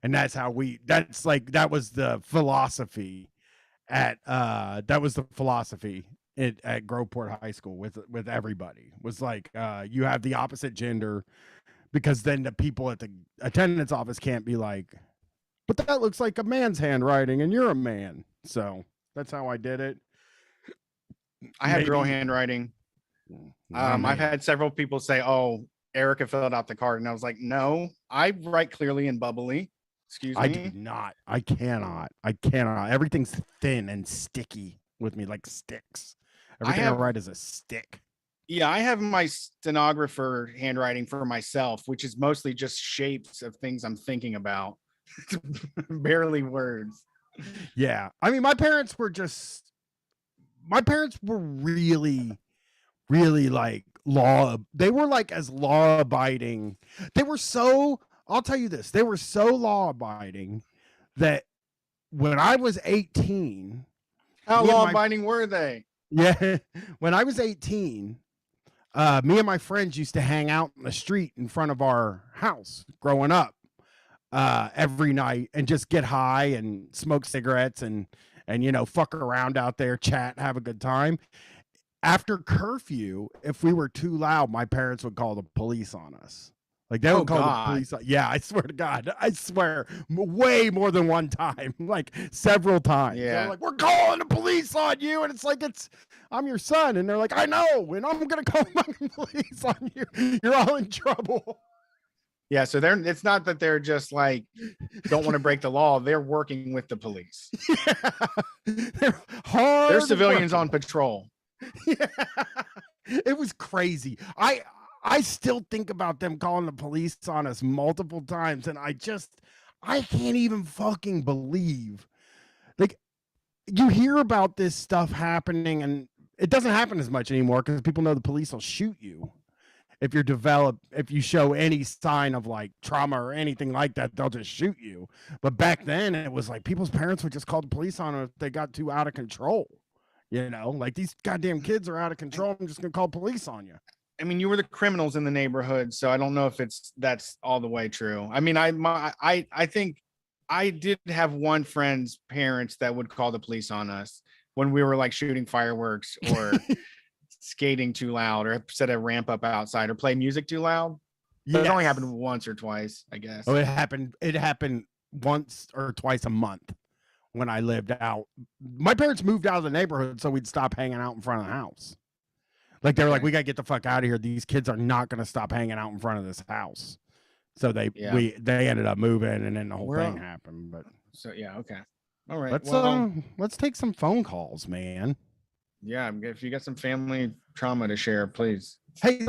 S1: And that's how that was the philosophy at Groveport High School with everybody. Was like, you have the opposite gender, because then the people at the attendance office can't be like, but that looks like a man's handwriting and you're a man. So that's how I did it.
S6: I had girl handwriting. I've had several people say, oh, Erica filled out the card, and I was like, no, I write clearly and bubbly. Excuse
S1: I
S6: me.
S1: do not. I cannot. Everything's thin and sticky with me, like sticks. Everything I write is a stick.
S6: Yeah, I have my stenographer handwriting for myself, which is mostly just shapes of things I'm thinking about. Barely words.
S1: Yeah. I mean, my parents were really, really like they were like as law abiding. I'll tell you this, they were so law abiding that when I was 18,
S6: how law abiding were they?
S1: Yeah. When I was 18, me and my friends used to hang out in the street in front of our house growing up every night and just get high and smoke cigarettes and fuck around out there, chat, have a good time. After curfew, if we were too loud, my parents would call the police on us. Like they would call the police. Yeah, I swear to God, I swear, way more than one time, like several times.
S6: Yeah,
S1: they're like, we're calling the police on you, and it's like I'm your son, and they're like, I know, and I'm gonna call the police on you. You're all in trouble.
S6: Yeah, so it's not that they're just like don't want to break the law. They're working with the police.
S1: Yeah. They're
S6: civilians on patrol.
S1: Yeah. It was crazy. I still think about them calling the police on us multiple times, and I can't even fucking believe. Like, you hear about this stuff happening, and it doesn't happen as much anymore because people know the police will shoot you. If you show any sign of like trauma or anything like that, they'll just shoot you. But back then, it was like people's parents would just call the police on them if they got too out of control. Like these goddamn kids are out of control. I'm just gonna call police on you.
S6: I mean, you were the criminals in the neighborhood, so I don't know if that's all the way true. I mean, I think I did have one friend's parents that would call the police on us when we were like shooting fireworks or skating too loud or set a ramp up outside or play music too loud. Yes. It only happened once or twice, I guess.
S1: Oh, it happened once or twice a month when I lived out. My parents moved out of the neighborhood, so we'd stop hanging out in front of the house. Like they were like, we gotta get the fuck out of here. These kids are not gonna stop hanging out in front of this house. So they ended up moving, and then the whole thing happened. But
S6: so yeah, okay, all right.
S1: Let's take some phone calls, man.
S6: Yeah, if you got some family trauma to share, please.
S1: Hey,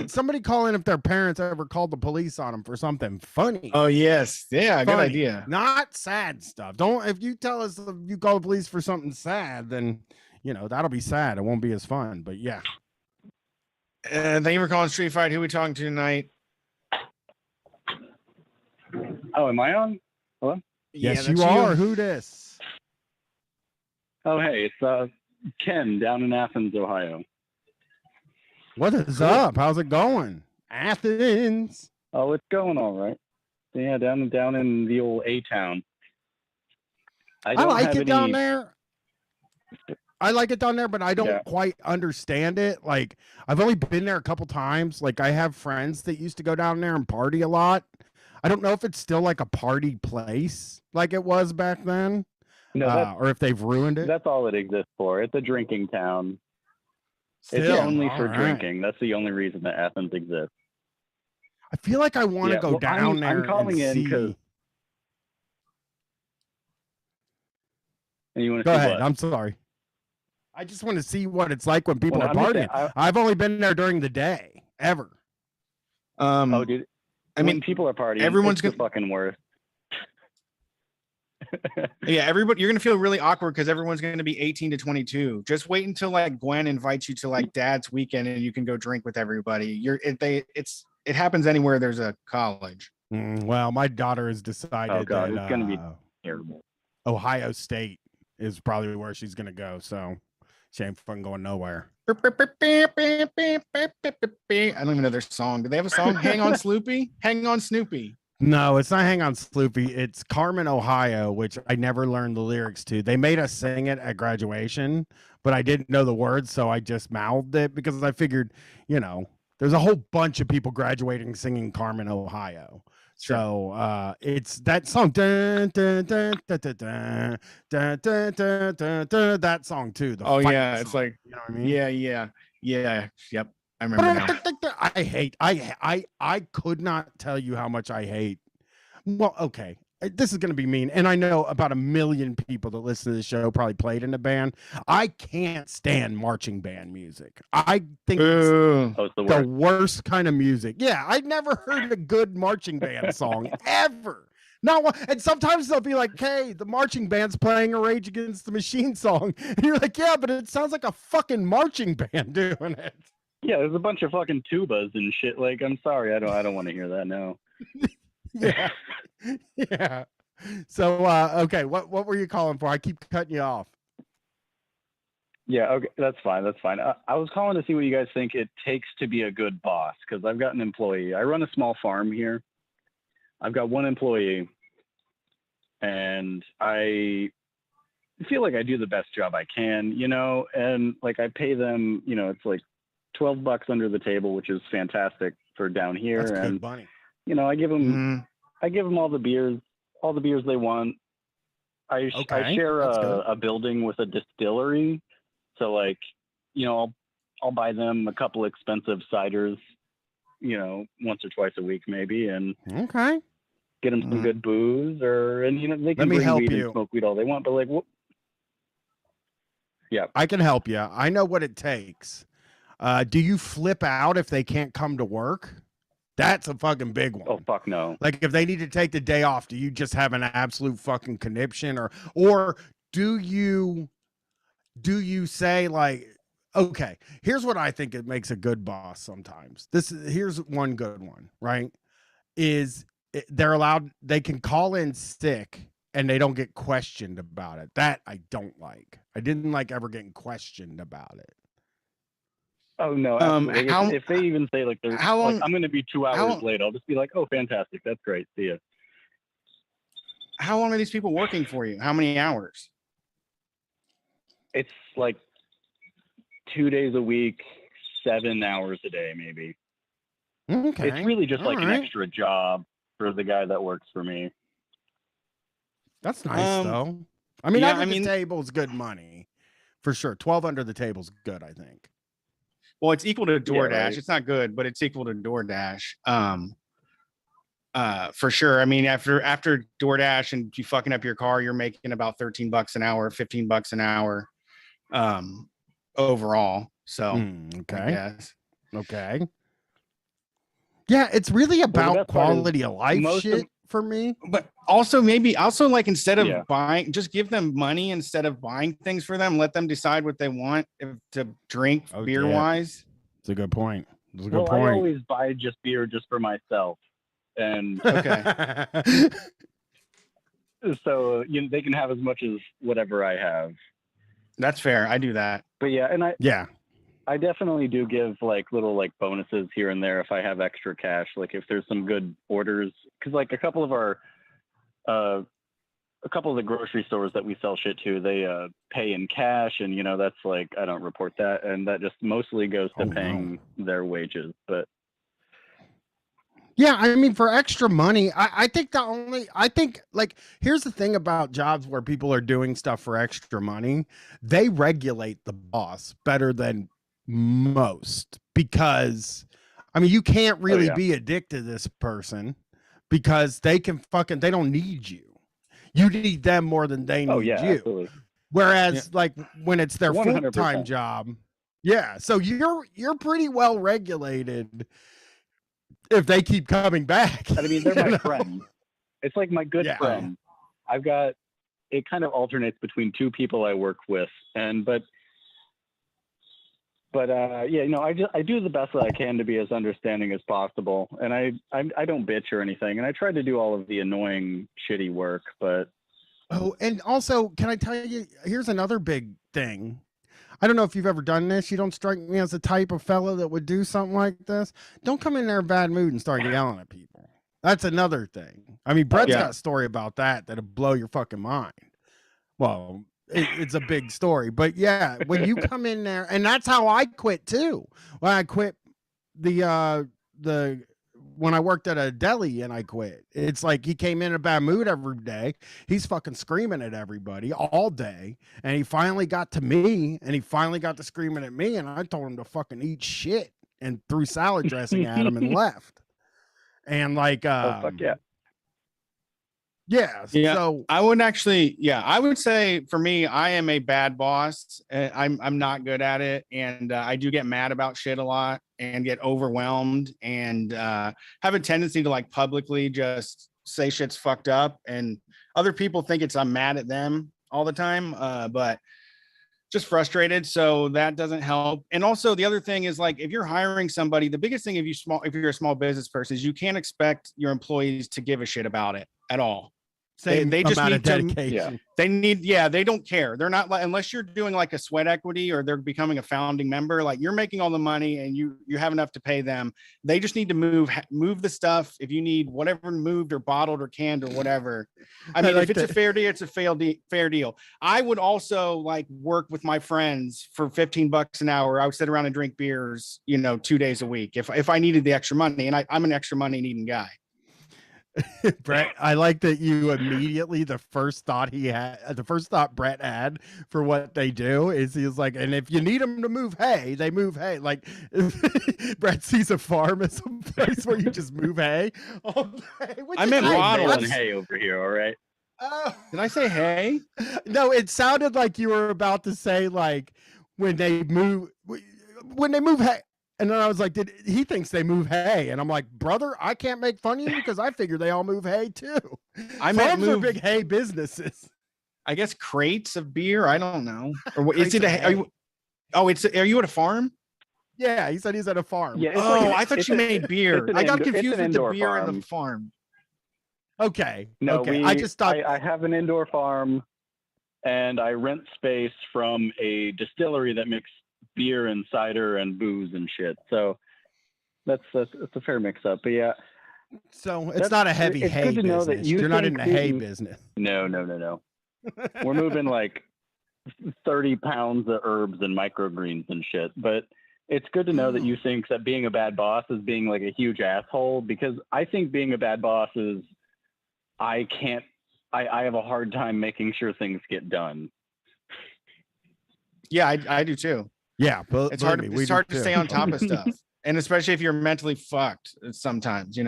S1: somebody call in if their parents ever called the police on them for something funny.
S6: Oh yes, yeah, funny. Good idea.
S1: Not sad stuff. If you tell us if you call the police for something sad, then that'll be sad. It won't be as fun. But yeah.
S6: Thank you for calling Street Fight. Who are we talking to tonight?
S7: Oh, am I on? Hello?
S1: Yes, you are. Who this?
S7: Oh, hey, it's Ken down in Athens, Ohio.
S1: What is up? How's it going? Athens.
S7: Oh, it's going all right. Yeah, down in the old A-town.
S1: I like it down there. I like it down there, but I don't quite understand it. Like, I've only been there a couple times. Like, I have friends that used to go down there and party a lot. I don't know if it's still like a party place like it was back then, or if they've ruined it.
S7: That's all it exists for. It's a drinking town. It's only for drinking. That's the only reason that Athens exists.
S1: I feel like I want to go down there.
S7: I'm calling in because.
S1: Go ahead. I'm sorry. I just want to see what it's like when people are partying. I've only been there during the day, ever.
S7: Dude. When people are partying, everyone's the fucking worst.
S6: Yeah, everybody, you're gonna feel really awkward because everyone's gonna be 18 to 22. Just wait until like Gwen invites you to like Dad's weekend and you can go drink with everybody. It happens anywhere there's a college.
S1: Well, my daughter has decided.
S7: Oh God, it's gonna be terrible.
S1: Ohio State is probably where she's gonna go. So she ain't fucking going nowhere.
S6: I don't even know their song. Do they have a song? Hang on, Sloopy. Hang on, Snoopy.
S1: No, it's not Hang on, Sloopy. It's Carmen, Ohio, which I never learned the lyrics to. They made us sing it at graduation, but I didn't know the words, so I just mouthed it because I figured, there's a whole bunch of people graduating singing Carmen, Ohio. So it's that song. Dun, dun, dun, dun, dun, dun, dun, dun, dun, dun, dun, that song too.
S6: It's like,
S1: you know what I mean?
S6: Yeah. Yep. I remember now.
S1: I could not tell you how much I hate. Well, okay. This is going to be mean. And I know about 1 million people that listen to the show probably played in a band. I can't stand marching band music. I think it's the worst kind of music. Yeah, I never heard a good marching band song ever. Not one. And sometimes they'll be like, hey, the marching band's playing a Rage Against the Machine song. And you're like, yeah, but it sounds like a fucking marching band doing it.
S7: Yeah, there's a bunch of fucking tubas and shit. Like, I'm sorry, I don't want to hear that now.
S1: Yeah. Yeah. So okay, what were you calling for? I keep cutting you off.
S7: Yeah, okay, that's fine. I was calling to see what you guys think it takes to be a good boss, because I've got an employee. I run a small farm here. I've got one employee, and I feel like I do the best job I can, you know, and like I pay them, you know, it's like $12 under the table, which is fantastic for down here.
S1: That's
S7: and
S1: good money.
S7: You know, I give them all the beers they want. I share a building with a distillery, so like, you know, I'll buy them a couple expensive ciders, you know, once or twice a week maybe, and get them some good booze, and you know, they can bring weed and smoke weed all they want, but like, yeah,
S1: I can help you. I know what it takes. Do you flip out if they can't come to work? That's a fucking big one.
S7: Oh, fuck no.
S1: Like if they need to take the day off, do you just have an absolute fucking conniption, or do you say like, okay, here's what I think it makes a good boss sometimes. Here's one good one, right? They can call in sick and they don't get questioned about it. That I don't like. I didn't like ever getting questioned about it.
S7: Oh no! If they even say like, like I'm going to be 2 hours late, I'll just be like, "Oh, fantastic! That's great. See ya."
S6: How long are these people working for you? How many hours?
S7: It's like 2 days a week, 7 hours a day, maybe.
S1: Okay.
S7: It's really just like an extra job for the guy that works for me.
S1: That's nice though. I mean, under the table's good money for sure. 12 under the table's good, I think.
S6: Well, it's equal to DoorDash.
S7: Yeah, right.
S6: It's not good, but it's equal to DoorDash. For sure. I mean, after DoorDash and you fucking up your car, you're making about $13 an hour, $15 an hour, overall. So,
S1: okay.
S6: Yes.
S1: Okay. Yeah, it's really about quality of life shit for me.
S6: But also like instead of buying, just give them money instead of buying things for them. Let them decide what they want to drink beer wise.
S1: It's a good point.
S7: I always buy just beer just for myself. And so they can have as much as whatever I have.
S6: That's fair. I do that.
S7: But I definitely do give like little like bonuses here and there if I have extra cash. Like if there's some good orders, because like a couple of the grocery stores that we sell shit to, they pay in cash, and you know that's like I don't report that, and that just mostly goes to paying their wages. But
S1: yeah, I mean for extra money, I think like here's the thing about jobs where people are doing stuff for extra money, they regulate the boss better than most, because I mean you can't really be a dick to this person because they don't need you. You need them more than they need you.
S7: Absolutely.
S1: Whereas like when it's their full-time job, so you're pretty well regulated if they keep coming back.
S7: I mean, they're my friend. It's like my good friend. It kind of alternates between two people I work with, but I do the best that I can to be as understanding as possible, and I don't bitch or anything, and I try to do all of the annoying, shitty work. But
S1: and also, can I tell you? Here's another big thing. I don't know if you've ever done this. You don't strike me as the type of fellow that would do something like this. Don't come in there in a bad mood and start yelling at people. That's another thing. I mean, Brett's got a story about that'll blow your fucking mind. Well, it's a big story, but yeah, when you come in there, and that's how I quit too. When I quit when I worked at a deli and I quit, it's like he came in a bad mood every day. He's fucking screaming at everybody all day, and he finally got to me, and he finally got to screaming at me, and I told him to fucking eat shit. and threw salad dressing at him and left. And like,
S7: Oh fuck yeah.
S1: yeah.
S6: Yeah,
S1: So
S6: I would actually, I would say for me, I am a bad boss. I'm not good at it, and I do get mad about shit a lot and get overwhelmed and have a tendency to like publicly just say shit's fucked up, and other people think I'm mad at them all the time, but just frustrated. So that doesn't help. And also the other thing is like if you're hiring somebody, the biggest thing if you're a small business person is you can't expect your employees to give a shit about it at all.
S1: same
S6: They just
S1: amount
S6: need
S1: of
S6: to-
S1: dedication.
S6: They don't care. They're not like, unless you're doing like a sweat equity or they're becoming a founding member, like you're making all the money and you have enough to pay them. They just need to move the stuff. If you need whatever moved or bottled or canned or whatever. I mean,
S1: like
S6: if it's
S1: that.
S6: a fair deal, it's a fair deal. I would also like work with my friends for $15 an hour. I would sit around and drink beers, 2 days a week if I needed the extra money, and I'm an extra money needing guy.
S1: Brett, I like that you immediately the first thought Brett had for what they do is he was like, and if you need them to move hay, they move hay. Like Brett sees a farm as a place where you just move hay all day.
S6: I meant
S7: Bottle
S6: bottles.
S7: and hay over here, all right?
S1: Oh.
S6: Did I say hey?
S1: No, it sounded like you were about to say like when they move hay. And then I was like, he thinks they move hay? And I'm like, brother, I can't make fun of you because I figure they all move hay too.
S6: I meant
S1: Farms are
S6: move-
S1: big hay businesses.
S6: I guess crates of beer. I don't know. Or what is
S1: Crates
S6: it?
S1: of hay.
S6: Are you at a farm?
S1: Yeah, he said he's at a farm.
S7: Yeah.
S6: I thought you made beer. I got confused with the beer
S7: farm.
S6: and the farm.
S1: Okay.
S7: No,
S1: okay. I just thought
S7: I have an indoor farm, and I rent space from a distillery that makes beer and cider and booze and shit. So that's a fair mix up. But yeah,
S1: so. It's not a heavy
S7: it's
S1: hay
S7: good to know
S1: business.
S7: that
S1: You're not
S7: think
S1: in the hay
S7: being-
S1: business.
S7: No. We're moving like 30 pounds of herbs and microgreens and shit. But it's good to know that you think that being a bad boss is being like a huge asshole, because I think being a bad boss is I have a hard time making sure things get done.
S6: Yeah, I do too.
S1: Yeah, but
S6: It's hard to stay on top of stuff. And especially if you're mentally fucked sometimes,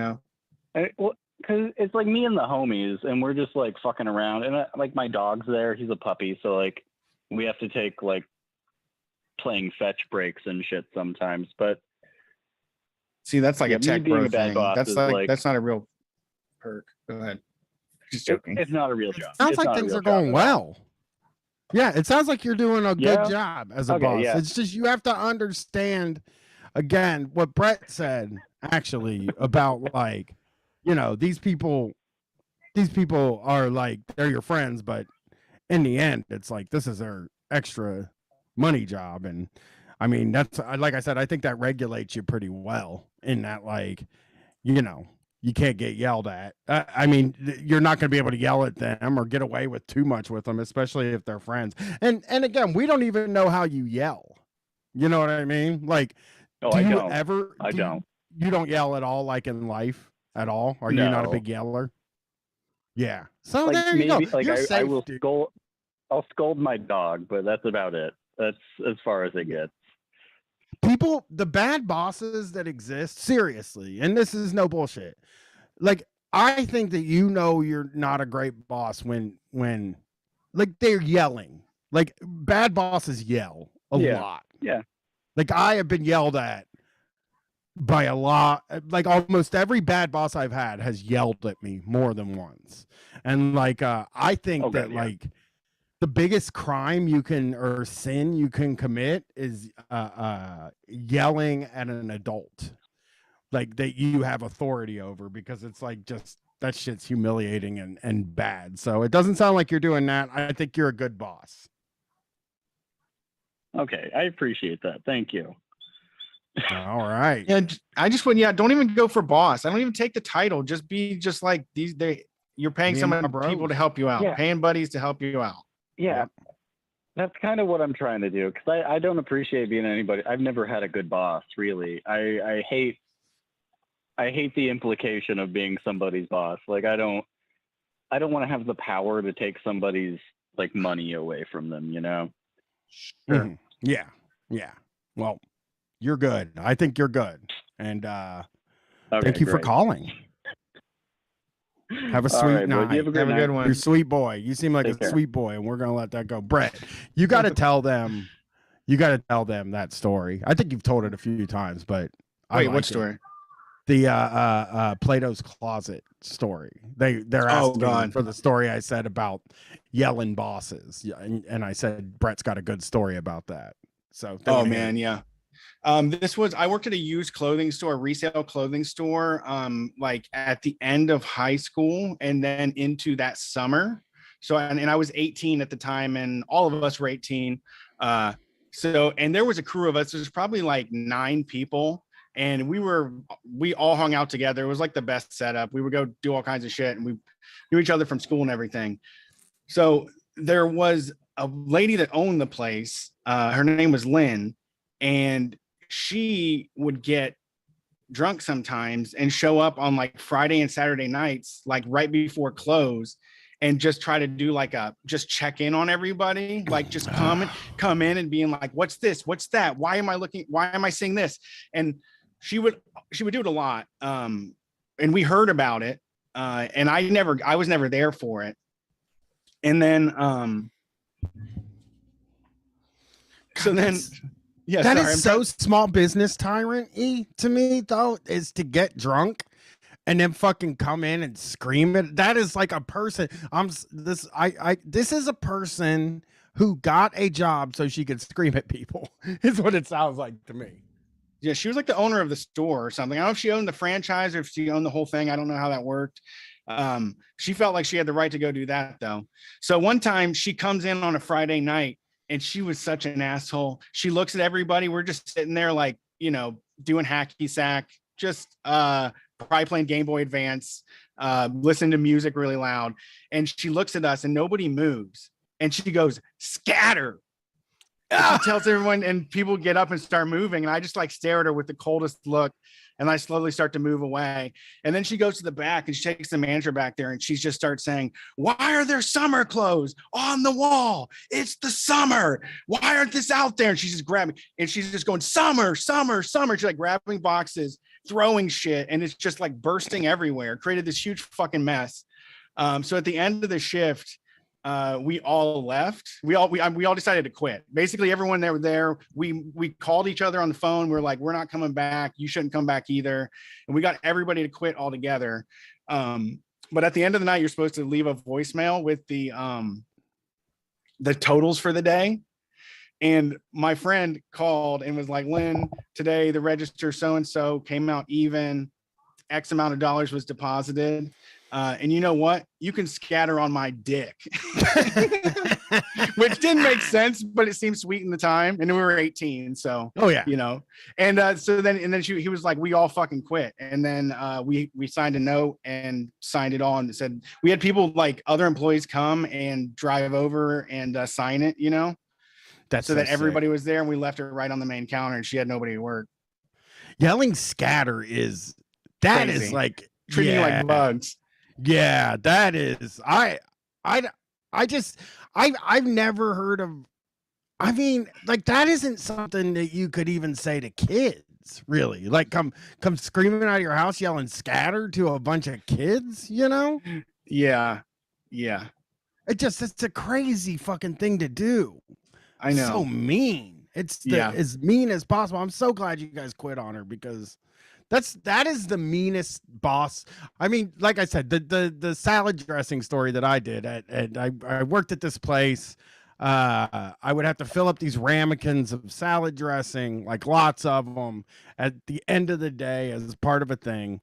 S7: Well, because it's like me and the homies, and we're just like fucking around. And like my dog's there; he's a puppy, so like we have to take like playing fetch breaks and shit sometimes. But
S6: See, that's like
S7: Yeah,
S6: a
S7: me
S6: tech
S7: being
S6: bro
S7: a bad
S6: thing.
S7: boss
S6: That's
S7: is
S6: like that's not a real perk. Go ahead. Just joking.
S7: it's not a real job.
S1: Sounds
S7: It's
S1: like
S7: not a
S1: things
S7: real
S1: are
S7: job
S1: going
S7: at all.
S1: well. Yeah, it sounds like you're doing a good
S7: Yeah.
S1: job as a
S7: Okay,
S1: boss.
S7: yeah.
S1: It's just you have to understand again what Brett said actually about like, these people are like they're your friends, but in the end, it's like this is their extra money job. And I mean, that's like I said, I think that regulates you pretty well in that, like, you can't get yelled at. I mean, you're not going to be able to yell at them or get away with too much with them, especially if they're friends. And again, we don't even know how you yell. You know what I mean? Like,
S7: Oh,
S1: do
S7: I
S1: you
S7: don't.
S1: ever?
S7: I don't.
S1: You don't yell at all, like in life at all? Are you not a
S7: No.
S1: big yeller? Yeah. So
S7: Like
S1: there you
S7: maybe
S1: go.
S7: like
S1: You're
S7: I
S1: safe,
S7: will
S1: dude.
S7: scold. I'll scold my dog, but that's about it. That's as far as it gets.
S1: People, the bad bosses that exist, seriously, and this is no bullshit. Like, I think that you're not a great boss when like they're yelling. Like bad bosses yell a
S7: Yeah.
S1: lot.
S7: Yeah.
S1: Like I have been yelled at by a lot. Like almost every bad boss I've had has yelled at me more than once. And like I think
S7: Okay,
S1: that
S7: yeah.
S1: like the biggest crime or sin you can commit is yelling at an adult, like that you have authority over, because it's like just that shit's humiliating and bad. So it doesn't sound like you're doing that. I think you're a good boss.
S7: Okay, I appreciate that. Thank you.
S1: All right.
S6: Yeah, I just wouldn't. Yeah, don't even go for boss. I don't even take the title. Just be just like these. You're paying
S1: Me and
S6: some
S1: my bros.
S6: people to help you out.
S7: Yeah.
S6: Paying buddies to help you out.
S7: Yeah. That's kind of what I'm trying to do, because I don't appreciate being anybody. I've never had a good boss, really. I hate the implication of being somebody's boss. Like I don't want to have the power to take somebody's like money away from them, you know?
S6: Sure.
S1: Mhm. Yeah. Yeah. Well, You're good. I think you're good. And
S7: Okay,
S1: thank you for
S7: great.
S1: calling. Have a
S7: All
S1: sweet
S7: right, boys.
S1: night.
S7: You have a great
S6: Have a
S7: night.
S6: good one.
S1: You're a sweet boy. You seem like
S7: Take
S1: a
S7: care.
S1: sweet boy, and we're gonna let that go. Brett, you got to tell them. You got to tell them that story. I think you've told it a few times, but I
S6: Wait,
S1: like
S6: what
S1: it.
S6: story?
S1: The Plato's Closet story. They're
S6: Oh,
S1: asking
S6: God.
S1: for the story I said about yelling bosses, yeah, and I said Brett's got a good story about that. So they
S6: Oh
S1: wanna hear
S6: man,
S1: it.
S6: yeah. I worked at a used clothing store, resale clothing store, like at the end of high school and then into that summer. So, and I was 18 at the time, and all of us were 18. And there was a crew of us. There's probably like 9 people, and we all hung out together. It was like the best setup. We would go do all kinds of shit, and we knew each other from school and everything. So there was a lady that owned the place. Her name was Lynn, and she would get drunk sometimes and show up on like Friday and Saturday nights, like right before close, and just try to do like just check in on everybody, like just come in and being like, what's this? What's that? Why am I seeing this? And she would do it a lot. And we heard about it. And I was never there for it. And then, yeah,
S1: That
S6: sorry,
S1: is so small business tyrant-y to me, though, is to get drunk and then fucking come in and scream it. That is like a person. This is a person who got a job so she could scream at people. Is what it sounds like to me.
S6: Yeah, she was like the owner of the store or something. I don't know if she owned the franchise or if she owned the whole thing. I don't know how that worked. She felt like she had the right to go do that though. So one time she comes in on a Friday night, and she was such an asshole. She looks at everybody. We're just sitting there like, doing hacky sack, just probably playing Game Boy Advance, listening to music really loud. And she looks at us and nobody moves. And she goes, scatter. And she tells everyone, and people get up and start moving. And I just like stare at her with the coldest look. And I slowly start to move away. And then she goes to the back and she takes the manager back there, and she just starts saying, why are there summer clothes on the wall? It's the summer. Why aren't this out there? And she's just grabbing, and she's just going, summer, summer, summer. She's like grabbing boxes, throwing shit. And it's just like bursting everywhere, created this huge fucking mess. So at the end of the shift, we all left. We all decided to quit. Basically, everyone that were there, we called each other on the phone. We're like, we're not coming back. You shouldn't come back either. And we got everybody to quit altogether. But at the end of the night, you're supposed to leave a voicemail with the totals for the day. And my friend called and was like, Lynn, today the register so-and-so came out even, X amount of dollars was deposited. And you know what? You can scatter on my dick, which didn't make sense, but it seemed sweet in the time. And we were 18. So,
S1: Oh yeah.
S6: And so then he was like, we all fucking quit. And then we signed a note and signed it on. It said, we had people like other employees come and drive over and sign it,
S1: That's
S6: so that
S1: sick.
S6: everybody was there, and we left her right on the main counter, and she had nobody at work.
S1: Yelling scatter is
S6: Crazy.
S1: like
S6: Treating you like bugs.
S1: Yeah, that is. I've never heard of. I mean, like that isn't something that you could even say to kids, really. Like come screaming out of your house, yelling scatter to a bunch of kids.
S6: Yeah.
S1: It's a crazy fucking thing to do.
S6: I know.
S1: So mean. It's as mean as possible. I'm so glad you guys quit on her, because that is the meanest boss. I mean, like I said, the salad dressing story that I did I worked at this place. I would have to fill up these ramekins of salad dressing, like lots of them, at the end of the day as part of a thing.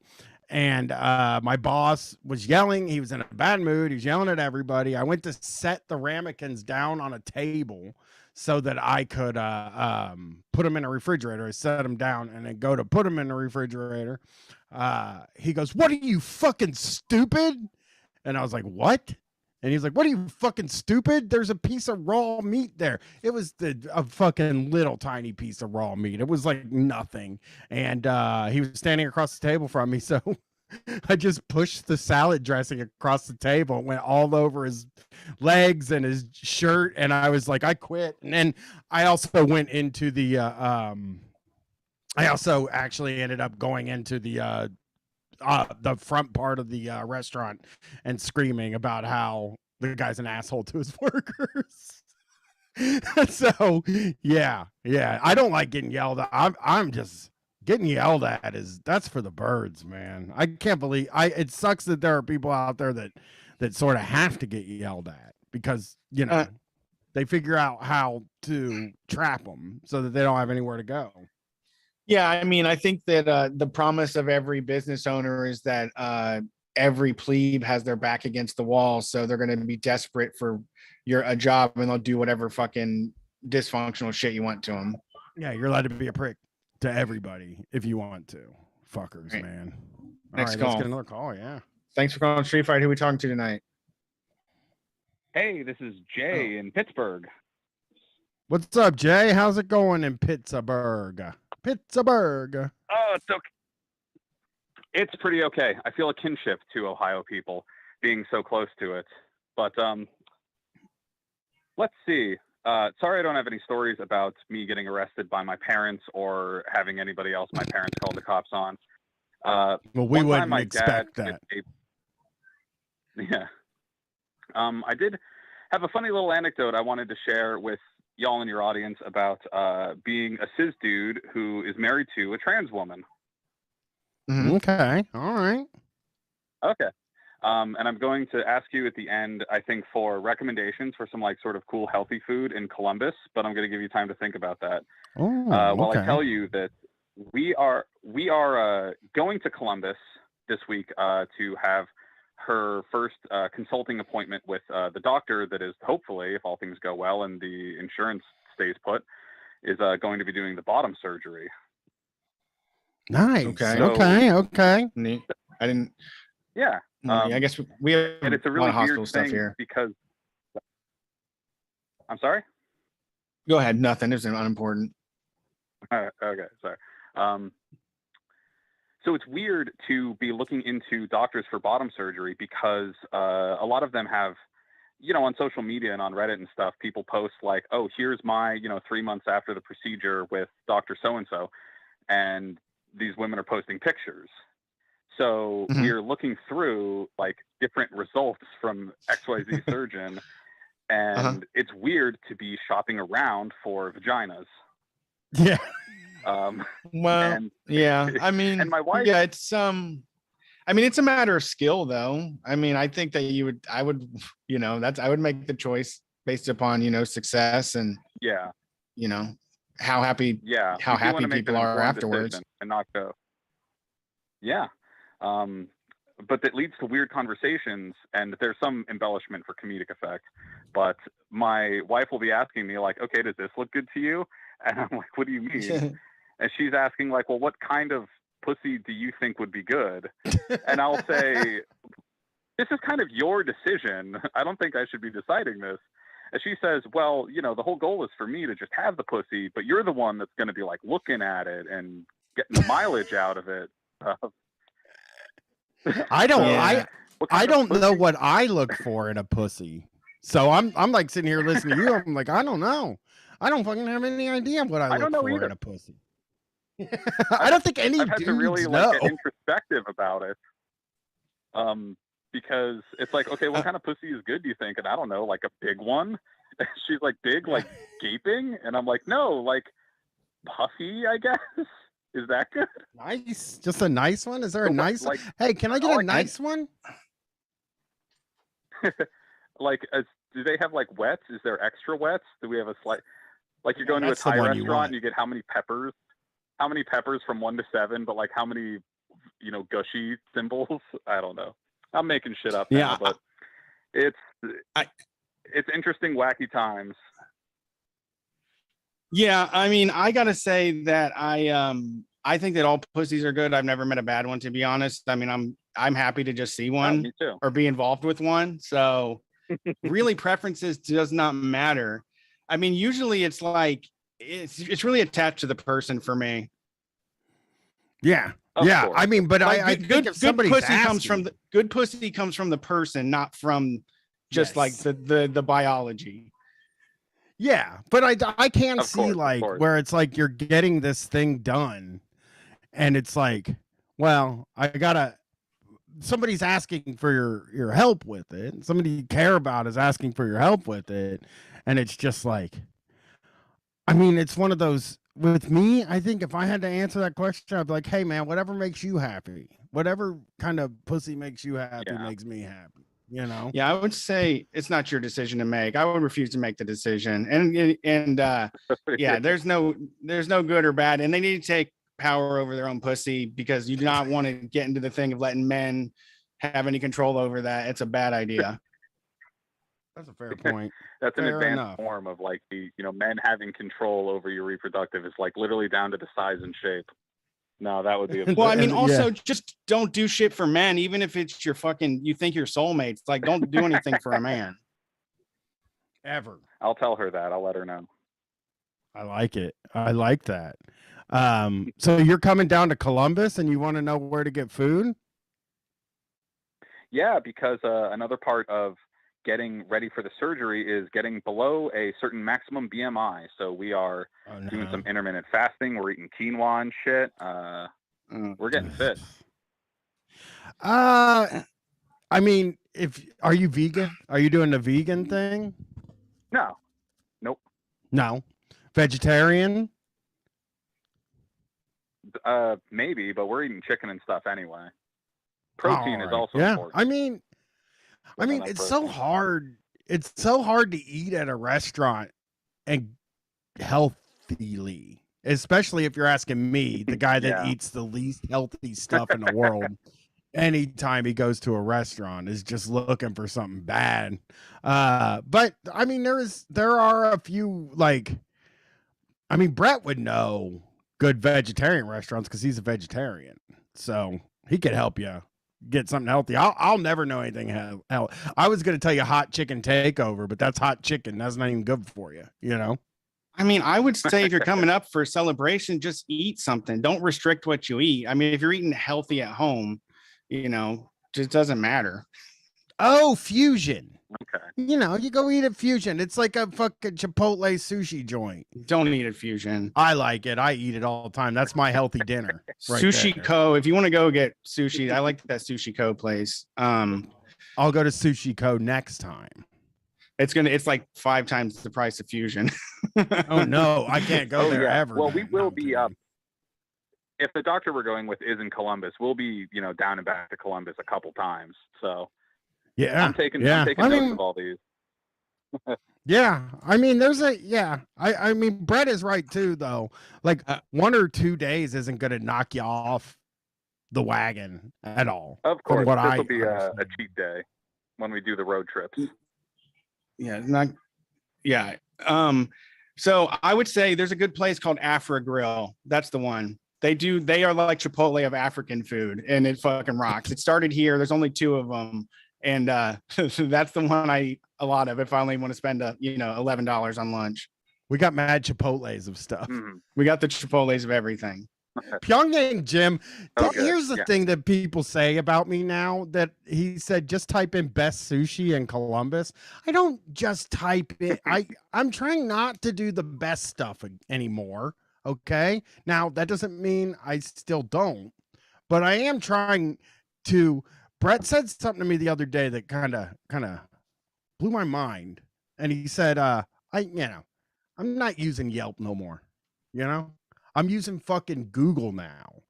S1: And my boss was yelling. He was in a bad mood. He was yelling at everybody. I went to set the ramekins down on a table so that I could put them in a refrigerator. I set them down and then go to put them in the refrigerator. He goes, "What are you, fucking stupid?" And I was like, "What?" And he's like, "What are you, fucking stupid? There's a piece of raw meat there." It was a fucking little tiny piece of raw meat. It was like nothing. And he was standing across the table from me. So I just pushed the salad dressing across the table. It went all over his legs and his shirt. And I was like, I quit. And then I also went into the I also actually ended up going into the front part of the restaurant and screaming about how the guy's an asshole to his workers. So yeah, I don't like getting yelled at. I'm just getting yelled at that's for the birds, man. I can't believe it sucks that there are people out there that sort of have to get yelled at because they figure out how to trap them so that they don't have anywhere to go.
S6: Yeah, I mean, I think that the promise of every business owner is that every plebe has their back against the wall, so they're going to be desperate for a job, and they'll do whatever fucking dysfunctional shit you want to them.
S1: Yeah, you're allowed to be a prick to everybody if you want to. Fuckers,
S6: right.
S1: Man.
S6: Next
S1: All right,
S6: call.
S1: let's get another call. Yeah.
S6: Thanks for calling Street Fight. Who are we talking to tonight?
S8: Hey, this is Jay in Pittsburgh.
S1: What's up, Jay? How's it going in Pittsburgh? Pittsburgh.
S8: Oh, it's okay. It's pretty okay. I feel a kinship to Ohio people being so close to it. But let's see. Sorry I don't have any stories about me getting arrested by my parents or having anybody else my parents called the cops on.
S1: Well, we wouldn't expect that.
S8: Yeah. I did have a funny little anecdote I wanted to share with y'all in your audience about being a cis dude who is married to a trans woman.
S1: Mm-hmm. Okay. All right.
S8: Okay. And I'm going to ask you at the end, I think, for recommendations for some like sort of cool, healthy food in Columbus, but I'm going to give you time to think about that. While I tell you that we are going to Columbus this week to have her first consulting appointment with the doctor that is hopefully, if all things go well and the insurance stays put, is going to be doing the bottom surgery.
S1: Nice.
S6: Okay.
S8: So,
S6: okay. Neat. I didn't.
S8: Yeah.
S6: I guess we have
S8: and it's a
S6: lot
S8: really
S6: of hospital
S8: weird
S6: stuff
S8: thing
S6: here.
S8: because. I'm sorry.
S6: Go ahead. Nothing. It's unimportant.
S8: Okay. Sorry. So it's weird to be looking into doctors for bottom surgery because a lot of them have, on social media and on Reddit and stuff, people post like, oh, here's my, 3 months after the procedure with Dr. So-and-so. And these women are posting pictures. So we're looking through like different results from XYZ surgeon. And it's weird to be shopping around for vaginas.
S1: Yeah.
S6: Well, yeah. I mean,
S8: and my wife.
S6: Yeah, it's it's a matter of skill, though. I mean, I think that I would make the choice based upon success and how happy people are afterwards
S8: and not go. Yeah. But that leads to weird conversations, and there's some embellishment for comedic effect. But my wife will be asking me like, okay, does this look good to you? And I'm like, what do you mean? And she's asking like, well, what kind of pussy do you think would be good? And I'll say, this is kind of your decision. I don't think I should be deciding this. And she says, well, the whole goal is for me to just have the pussy, but you're the one that's going to be like looking at it and getting the mileage out of it.
S1: I don't know what I look for in a pussy. So I'm like sitting here listening to you. I'm like, I don't know. I don't fucking have any idea what I look for in a pussy. I don't think any
S8: I've had
S1: dudes
S8: to really
S1: know.
S8: get introspective about it. Because it's like, okay, what kind of pussy is good, do you think? And I don't know, like a big one. And she's like, big, like gaping? And I'm like, no, like puffy, I guess. Is that good?
S1: Nice. Just a nice one? Is there a nice one? Hey, can I get a nice one?
S8: Like, do they have like wets? Is there extra wets? Do we have a slight, like you're going to a Thai restaurant and you get how many peppers? How many peppers from 1 to 7, but like how many, gushy symbols? I don't know. I'm making shit up now, but it's interesting, wacky times.
S6: Yeah, I mean, I gotta say that I think that all pussies are good. I've never met a bad one, to be honest. I mean, I'm happy to just see one
S8: me too.
S6: or be involved with one. So really preferences does not matter. I mean, usually it's like it's really attached to the person for me.
S1: Yeah.
S8: Of
S1: yeah.
S8: course.
S1: I mean, but
S6: Like,
S1: I think if somebody's
S6: good pussy comes from the person, not from just like the biology.
S1: Yeah, but I can
S8: Of
S1: see
S8: course, of
S1: like
S8: course.
S1: where it's like you're getting this thing done, and it's like, well, somebody's asking for your help with it. Somebody you care about is asking for your help with it, and it's just like, I mean, it's one of those. With me, I think if I had to answer that question, I'd be like, hey man, whatever makes you happy, whatever kind of pussy makes you happy,
S8: Yeah.
S1: makes me happy. You know?
S6: Yeah, I would say it's not your decision to make. I would refuse to make the decision. And yeah, there's no good or bad, and they need to take power over their own pussy, because you do not want to get into the thing of letting men have any control over that. It's a bad idea.
S1: That's a fair point.
S8: That's an
S1: Fair
S8: advanced
S1: enough.
S8: form of like men having control over your reproductive is like literally down to the size and shape. No, that would be a
S6: Well, I mean,
S1: Yeah.
S6: also just don't do shit for men, even if it's your you think your soulmates. Like, don't do anything for a man.
S1: Ever.
S8: I'll tell her that. I'll let her know.
S1: I like it. I like that. So you're coming down to Columbus and you want to know where to get food?
S8: Yeah, because another part of getting ready for the surgery is getting below a certain maximum BMI. So we are doing some intermittent fasting. We're eating quinoa and shit. We're getting fit.
S1: I mean, are you vegan? Are you doing the vegan thing?
S8: No. Nope.
S1: No. Vegetarian?
S8: Maybe, but we're eating chicken and stuff anyway. Protein is also important.
S1: I mean, it's so hard. It's so hard to eat at a restaurant and healthily, especially if you're asking me, the guy that eats the least healthy stuff in the world. Anytime he goes to a restaurant is just looking for something bad. But I mean, there are a few, like, I mean, Brett would know good vegetarian restaurants because he's a vegetarian, so he could help you get something healthy. I'll never know anything healthy. I was going to tell you hot chicken takeover, but that's hot chicken. That's not even good for you, you know?
S6: I mean, I would say if you're coming up for a celebration, just eat something. Don't restrict what you eat. I mean, if you're eating healthy at home, just doesn't matter.
S1: Oh, fusion.
S8: Okay.
S1: You go eat at Fusion. It's like a fucking Chipotle sushi joint.
S6: Don't eat at Fusion.
S1: I like it. I eat it all the time. That's my healthy dinner.
S6: Sushi
S1: there.
S6: Co. If you want to go get sushi, I like that Sushi Co. place.
S1: I'll go to Sushi Co. next time.
S6: It's like 5 times the price of Fusion.
S1: Oh no, I can't go there ever.
S8: Well, we will be up. If the doctor we're going with is in Columbus, we'll be, down and back to Columbus a couple times. So
S1: yeah,
S8: I'm taking notes of all these.
S1: Yeah, I mean, I mean, Brett is right too, though. Like 1 or 2 days isn't going to knock you off the wagon at all.
S8: Of course, this will be a cheat day when we do the road trips.
S6: Yeah, so I would say there's a good place called Afra Grill. That's the one. They are like Chipotle of African food, and it fucking rocks. It started here. There's only 2 of them. And that's the one I eat a lot of if I only want to spend $11 on lunch.
S1: We got mad Chipotles of stuff.
S8: Mm-hmm.
S6: We got the Chipotles of everything.
S1: Pyongyang Jim. Here's the thing that people say about me now, that he said just type in best sushi in Columbus. I don't just type it. I'm trying not to do the best stuff anymore. Okay. Now that doesn't mean I still don't, but I am trying to. Brett said something to me the other day that kind of blew my mind. And he said, I'm not using Yelp no more. I'm using fucking Google now.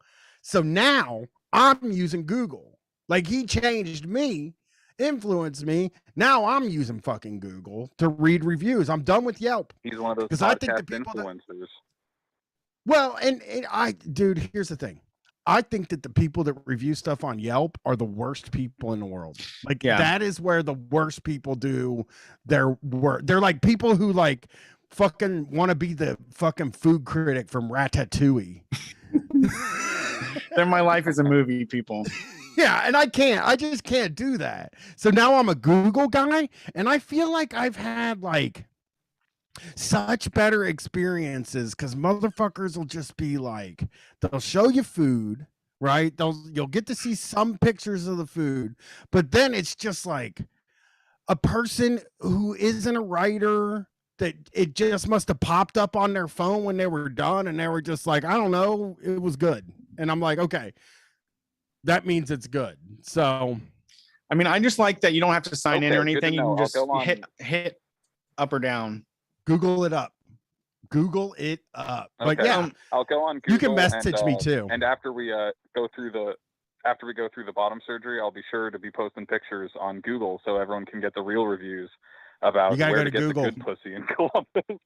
S1: So now I'm using Google. Like, he changed me, influenced me. Now I'm using fucking Google to read reviews. I'm done with Yelp.
S8: He's one of those
S1: because I think the people
S8: influencers.
S1: Well, and dude, here's the thing. I think that the people that review stuff on Yelp are the worst people in the world. Like, that is where the worst people do their work. They're like people who like fucking want to be the fucking food critic from Ratatouille.
S6: They're my life is a movie people.
S1: Yeah, and I just can't do that. So now I'm a Google guy, and I feel like I've had like such better experiences because motherfuckers will just be like, they'll show you food, right? You'll get to see some pictures of the food, but then it's just like a person who isn't a writer that it just must have popped up on their phone when they were done, and they were just like, I don't know, it was good. And I'm like, okay, that means it's good. So,
S6: I mean, I just like that you don't have to sign in
S8: Okay,
S6: or
S8: good to
S6: anything. You
S8: know.
S6: can
S8: I'll
S6: just
S8: go on.
S6: hit up or down.
S1: Google it up. Google it up. But
S8: Okay.
S1: yeah,
S8: I'll go on Google.
S1: you can message me too.
S8: And after we go through the bottom surgery, I'll be sure to be posting pictures on Google so everyone can get the real reviews about
S1: You gotta
S8: where
S1: go
S8: to
S1: to
S8: get
S1: Google.
S8: the good pussy in Columbus.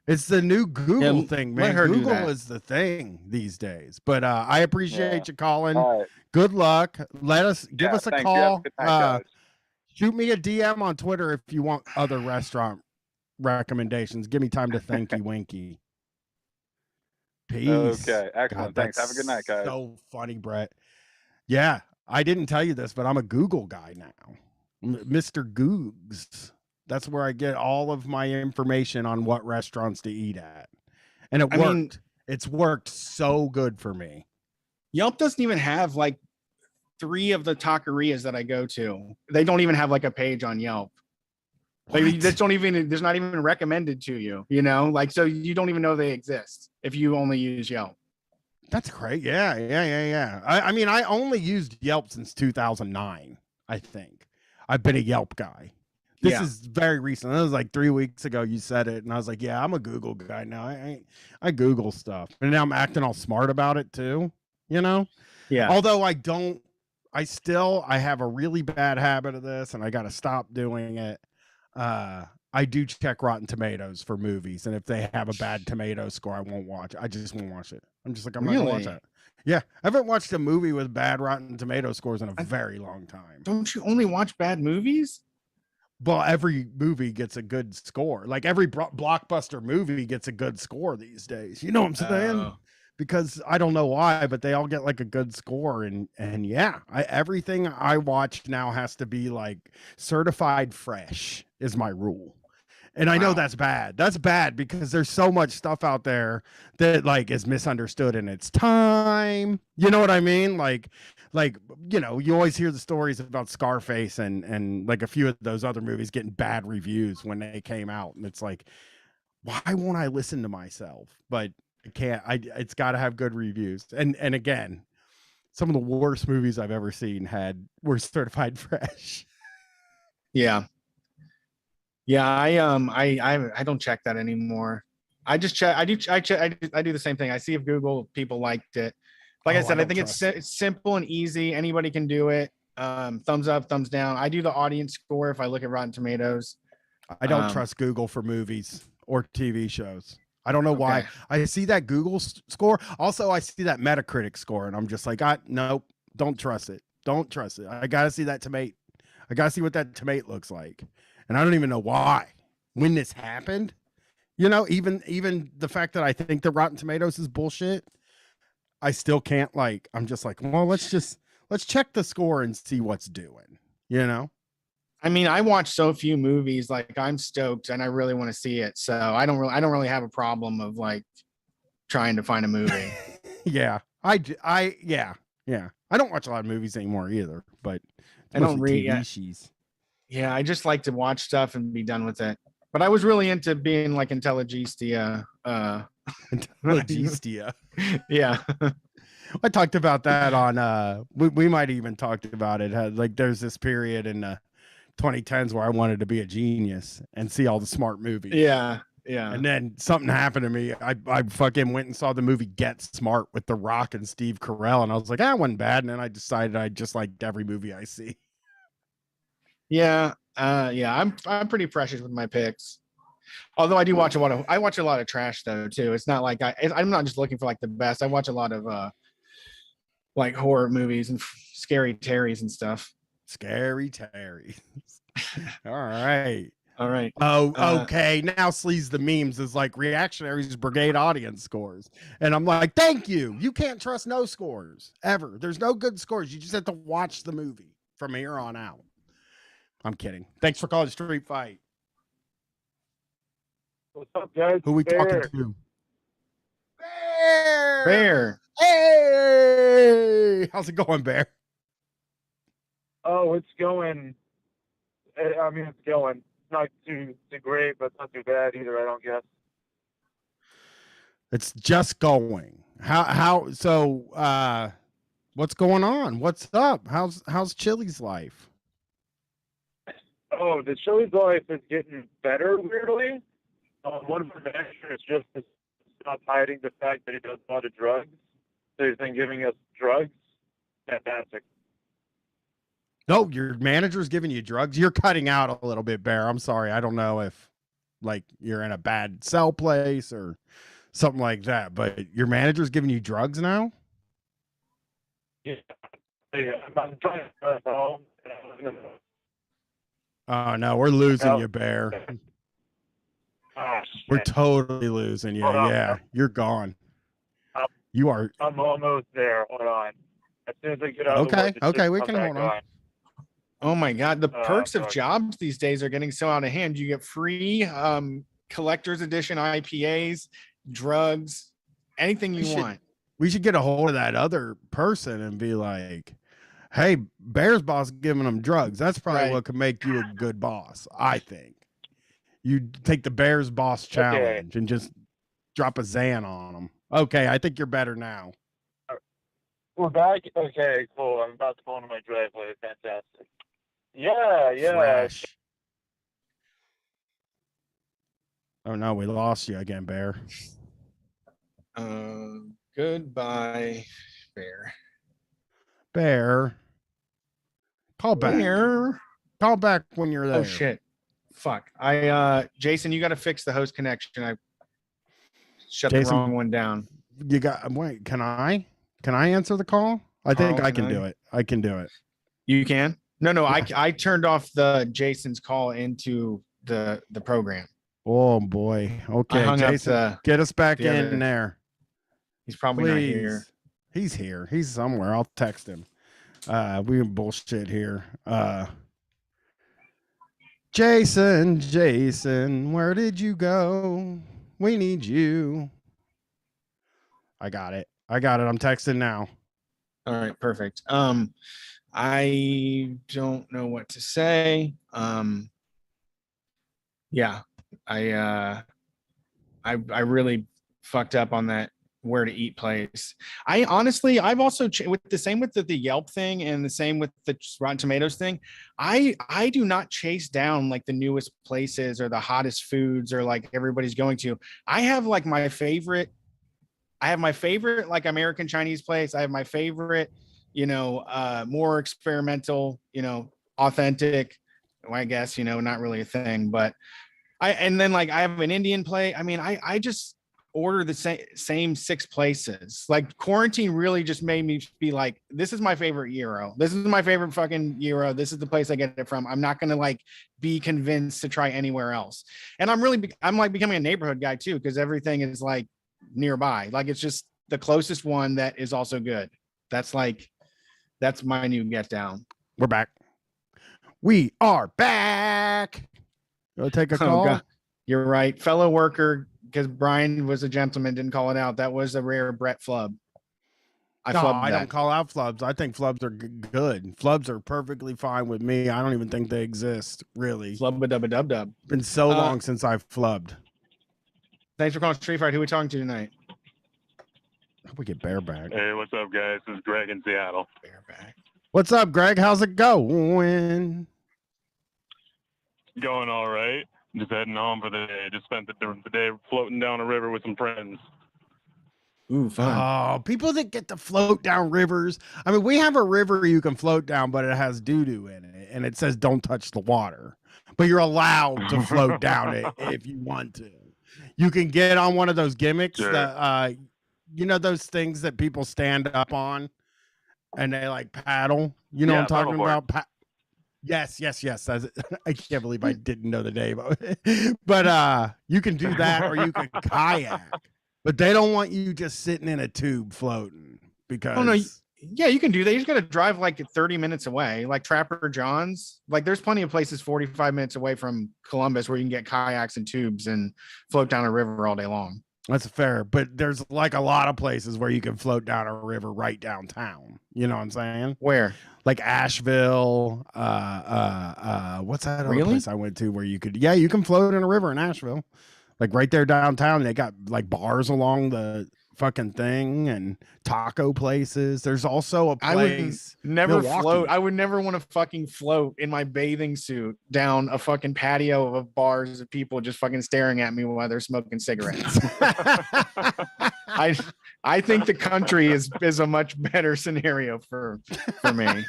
S1: It's the new Google
S6: Yeah,
S1: thing,
S6: let
S1: man.
S6: her do
S1: Google
S6: that.
S1: is the thing these days. But I appreciate you calling.
S8: All right.
S1: Good luck. Give us a
S8: thanks. You have
S1: call.
S8: a good night, guys.
S1: Shoot me a DM on Twitter if you want other restaurant recommendations. Give me time to thank you, Winky. Peace.
S8: Okay, excellent.
S1: God,
S8: Thanks. Have a good night, guys.
S1: So funny, Brett. Yeah, I didn't tell you this, but I'm a Google guy now. Mr. Googs. That's where I get all of my information on what restaurants to eat at. And it worked. It's worked so good for me.
S6: Yelp doesn't even have like 3 of the taquerias that I go to. They don't even have like a page on Yelp. Like you just don't even, there's not even recommended to you, you know, like, so you don't even know they exist if you only use Yelp.
S1: That's great. Yeah. I mean, I only used Yelp since 2009, I think. I've been a Yelp guy. This is very recent. It was like 3 weeks ago you said it, and I was like, yeah, I'm a Google guy now. I Google stuff. And now I'm acting all smart about it too, you know?
S6: Yeah.
S1: Although I have a really bad habit of this, and I got to stop doing it. I do check Rotten Tomatoes for movies, and if they have a bad tomato score, I won't watch it. I just won't watch it. I'm just like, I'm not gonna watch that. Yeah, I haven't watched a movie with bad Rotten Tomato scores in a very long time.
S6: Don't you only watch bad movies?
S1: Well, every movie gets a good score. Like every blockbuster movie gets a good score these days. You know what I'm saying? Because I don't know why, but they all get like a good score. And yeah, everything I watch now has to be like certified fresh is my rule. And I know that's bad. That's bad because there's so much stuff out there that like is misunderstood in its time. You know what I mean? Like, you know, you always hear the stories about Scarface and like a few of those other movies getting bad reviews when they came out. And it's like, why won't I listen to myself? But I can't. It's got to have good reviews. And again, some of the worst movies I've ever seen were certified fresh.
S6: Yeah. Yeah, I don't check that anymore. I just check. I do the same thing. I see if Google people liked it. Like I said, I think it's simple and easy. Anybody can do it. Thumbs up, thumbs down. I do the audience score if I look at Rotten Tomatoes.
S1: I don't trust Google for movies or TV shows. I don't know why. I see that Google score. Also, I see that Metacritic score, and I'm just like, nope, don't trust it. Don't trust it. I gotta see that tomato. I gotta see what that tomato looks like. And I don't even know why. When this happened, you know, even the fact that I think the Rotten Tomatoes is bullshit, I still can't I'm just like, well, let's check the score and see what's doing, you know?
S6: I mean, I watch so few movies, like I'm stoked and I really want to see it. So I don't really have a problem of like trying to find a movie.
S1: Yeah. I don't watch a lot of movies anymore either, but
S6: I don't read
S1: TV.
S6: Yeah, I just like to watch stuff and be done with it. But I was really into being like Intelligencia.
S1: Intelligencia.
S6: Yeah.
S1: I talked about that on we might even talked about it. Like there's this period in the 2010s where I wanted to be a genius and see all the smart movies.
S6: Yeah.
S1: And then something happened to me. I fucking went and saw the movie Get Smart with The Rock and Steve Carell, and I was like, that wasn't bad. And then I decided I just liked every movie I see.
S6: Yeah. I'm pretty precious with my picks. Although I do watch a lot of trash though too. It's not like I'm not just looking for like the best. I watch a lot of like horror movies and Scary Terry's and stuff.
S1: Scary Terry. All right.
S6: Oh,
S1: okay. Now Sleaze the Memes is like Reactionaries Brigade audience scores. And I'm like, thank you. You can't trust no scores ever. There's no good scores. You just have to watch the movie from here on out. I'm kidding. Thanks for calling Street Fight.
S9: What's up, guys?
S1: Who we talking to?
S6: Bear.
S1: Hey, how's it going, Bear?
S9: Oh, it's going. I mean, it's going. not too great, but not too bad either. I don't guess.
S1: It's just going. So what's going on? What's up? How's Chili's life?
S9: Oh, the Chili's life is getting better weirdly. One of the managers just to stop hiding the fact that he does a lot of drugs. So he's been giving us drugs. Fantastic.
S1: No, your manager's giving you drugs. You're cutting out a little bit, Bear. I'm sorry. I don't know if like you're in a bad cell place or something like that, but your manager's giving you drugs now?
S9: Yeah. I'm trying to drive home.
S1: Oh no, we're losing you, Bear.
S9: Oh,
S1: We're totally losing you.
S9: Hold on.
S1: Yeah, you're gone. You are
S9: I'm almost there. Hold on. As soon as I get out of the
S1: okay.
S9: woods, it
S1: Okay,
S9: should
S1: we
S9: come
S1: can
S9: back
S1: hold on.
S6: Oh my God. The perks of
S9: fuck.
S6: jobs these days are getting so out of hand. You get free collector's edition IPAs, drugs, anything you want.
S1: We should get a hold of that other person and be like, hey, Bear's boss giving them drugs. That's probably
S6: Right.
S1: what could make you a good boss, I think. You take the Bear's boss challenge and just drop a Xan on them. Okay, I think you're better now.
S9: We're back. Okay, cool. I'm about to pull into my driveway. Fantastic. Yeah.
S1: Fresh. Oh no, we lost you again, Bear.
S6: Goodbye, Bear.
S1: Bear. Call back.
S6: Bear.
S1: Call back when you're there.
S6: Oh shit. Fuck. Jason, you got to fix the host connection. I shut the wrong one down.
S1: You got wait, can I answer the call? I think I can do it. I can do it.
S6: You can? No, I turned off the Jason's call into the program.
S1: Oh boy. Okay, Jason, get us back in there.
S6: He's probably not here.
S1: He's here. He's somewhere. I'll text him. We bullshit here. Jason, where did you go? We need you. I got it. I'm texting now.
S6: All right, perfect. I don't know what to say. Yeah, I really fucked up on that where to eat place. I honestly, I've also with the Yelp thing and the same with the Rotten Tomatoes thing. I do not chase down like the newest places or the hottest foods or like everybody's going to. I have my favorite like American Chinese place. I have my favorite, more experimental, authentic, I guess, not really a thing, but and then I have an Indian plate. I mean, I just order the same 6 places. Like quarantine really just made me be like, this is my favorite gyro. This is my favorite fucking gyro. This is the place I get it from. I'm not going to be convinced to try anywhere else. And I'm becoming a neighborhood guy too, because everything is nearby. It's just the closest one that is also good. That's my new get down.
S1: We're back. We are back. Go take a call.
S6: God. You're right. Fellow worker, because Brian was a gentleman, didn't call it out. That was a rare Brett flub.
S1: I don't call out flubs. I think flubs are good. Flubs are perfectly fine with me. I don't even think they exist, really.
S6: Flub-a-dub-a-dub-dub.
S1: Been so long since I've flubbed.
S6: Thanks for calling Street Fight. Who are we talking to tonight?
S1: I hope we get Bear back.
S10: Hey, what's up, guys? This is Greg in Seattle.
S6: Bear back.
S1: What's up, Greg? How's it going?
S10: Going all right. Just heading home for the day. Just spent the day floating down a river with some friends.
S6: Ooh, fun.
S1: Oh, people that get to float down rivers. I mean, we have a river you can float down, but it has doo-doo in it, and it says don't touch the water. But you're allowed to float down it if you want to. You can get on one of those gimmicks that, those things that people stand up on and they paddle. You know what I'm talking about? Yes. I can't believe I didn't know the name of it. But you can do that, or you can kayak. But they don't want you just sitting in a tube floating because.
S6: Oh no, yeah, you can do that. You just got to drive 30 minutes away, like Trapper John's. There's plenty of places 45 minutes away from Columbus where you can get kayaks and tubes and float down a river all day long.
S1: That's fair, but there's like a lot of places where you can float down a river right downtown. You know what I'm saying?
S6: Where?
S1: Like Asheville. What's that other
S6: Really?
S1: place I went to where you could? Yeah, you can float in a river in Asheville, like right there downtown. They got like bars along the fucking thing and taco places. There's also a
S6: I would
S1: place.
S6: never
S1: Milwaukee.
S6: float. I would never want to fucking float in my bathing suit down a fucking patio of bars of people just fucking staring at me while they're smoking cigarettes. I think the country is a much better scenario for me.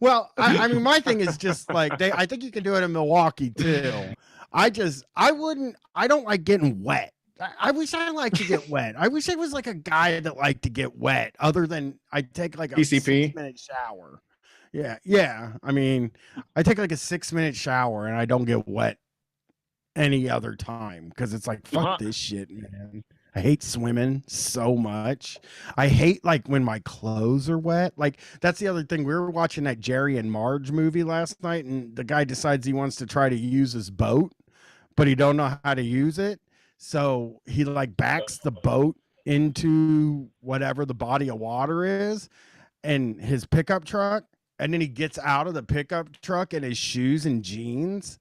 S1: Well, I mean, my thing is just like I think you can do it in Milwaukee too. I don't like getting wet. I wish I liked to get wet. I wish I was like a guy that liked to get wet, other than I take like a
S6: PCP
S1: 6-minute shower. Yeah. I mean, I take like a 6-minute shower and I don't get wet any other time because it's like, fuck this shit, man. I hate swimming so much. I hate like when my clothes are wet. Like that's the other thing. We were watching that Jerry and Marge movie last night, and the guy decides he wants to try to use his boat, but he don't know how to use it. So he like backs the boat into whatever the body of water is and his pickup truck. And then he gets out of the pickup truck in his shoes and jeans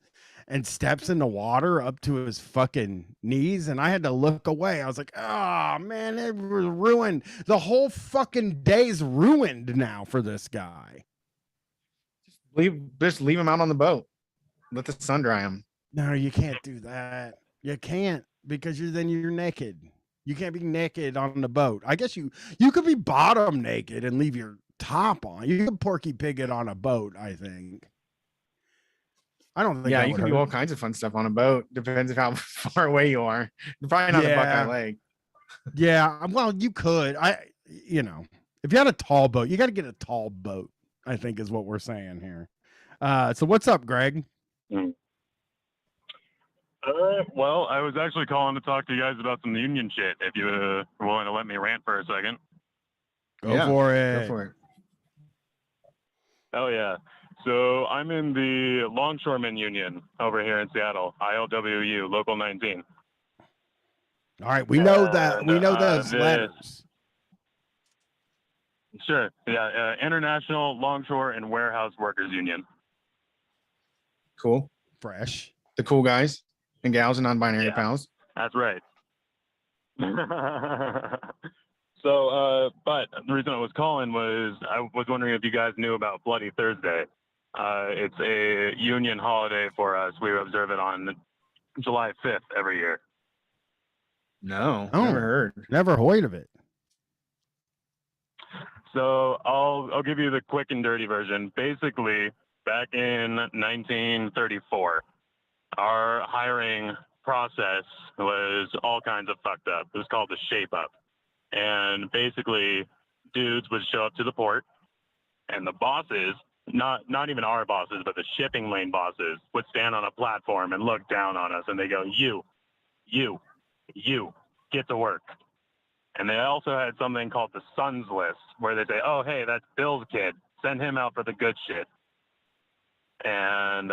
S1: and steps in the water up to his fucking knees. And I had to look away. I was like, oh man, it was ruined. The whole fucking day's ruined now for this guy.
S6: Just leave him out on the boat. Let the sun dry him.
S1: No, you can't do that. You can't, because then you're naked. You can't be naked on the boat. I guess you could be bottom naked and leave your top on. You can Porky Pig it on a boat, I think. I don't think.
S6: Yeah, you can do all kinds of fun stuff on a boat. Depends on how far away you are. You're probably not the Buckeye Lake.
S1: Yeah, well, you could. If you had a tall boat, you got to get a tall boat, I think is what we're saying here. So what's up, Greg?
S10: Well, I was actually calling to talk to you guys about some union shit. If you were willing to let me rant for a second.
S1: Go for it.
S6: Go for it.
S10: Oh yeah. So I'm in the Longshoremen Union over here in Seattle, ILWU, Local 19.
S1: All right, we know that. We know those letters.
S10: Sure. Yeah. International Longshore and Warehouse Workers Union.
S6: Cool.
S1: Fresh.
S6: The cool guys and gals and non-binary pals.
S10: That's right. So, but the reason I was calling was I was wondering if you guys knew about Bloody Thursday. It's a union holiday for us. We observe it on July 5th every year.
S6: No,
S1: never heard. Never heard of it.
S10: So I'll give you the quick and dirty version. Basically, back in 1934, our hiring process was all kinds of fucked up. It was called the shape up. And basically, dudes would show up to the port, and the bosses, not even our bosses, but the shipping lane bosses, would stand on a platform and look down on us, and they go, you, get to work. And they also had something called the Sons List, where they say, oh, hey, that's Bill's kid. Send him out for the good shit. And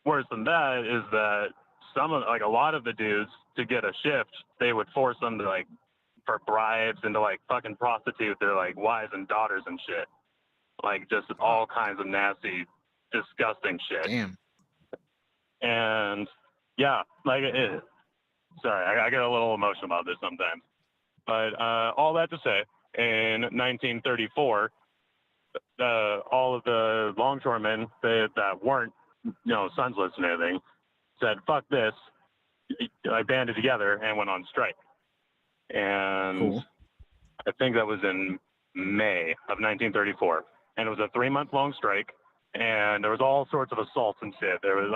S10: worse than that is that a lot of the dudes, to get a shift, they would force them to for bribes and to fucking prostitute their wives and daughters and shit. Just all kinds of nasty, disgusting shit.
S6: Damn.
S10: And yeah, sorry, I get a little emotional about this sometimes. But all that to say, in 1934, all of the longshoremen that weren't, Sons List and everything, said, fuck this. I banded together and went on strike. And cool. I think that was in May of 1934. And it was a 3-month long strike. And there was all sorts of assaults and shit. There was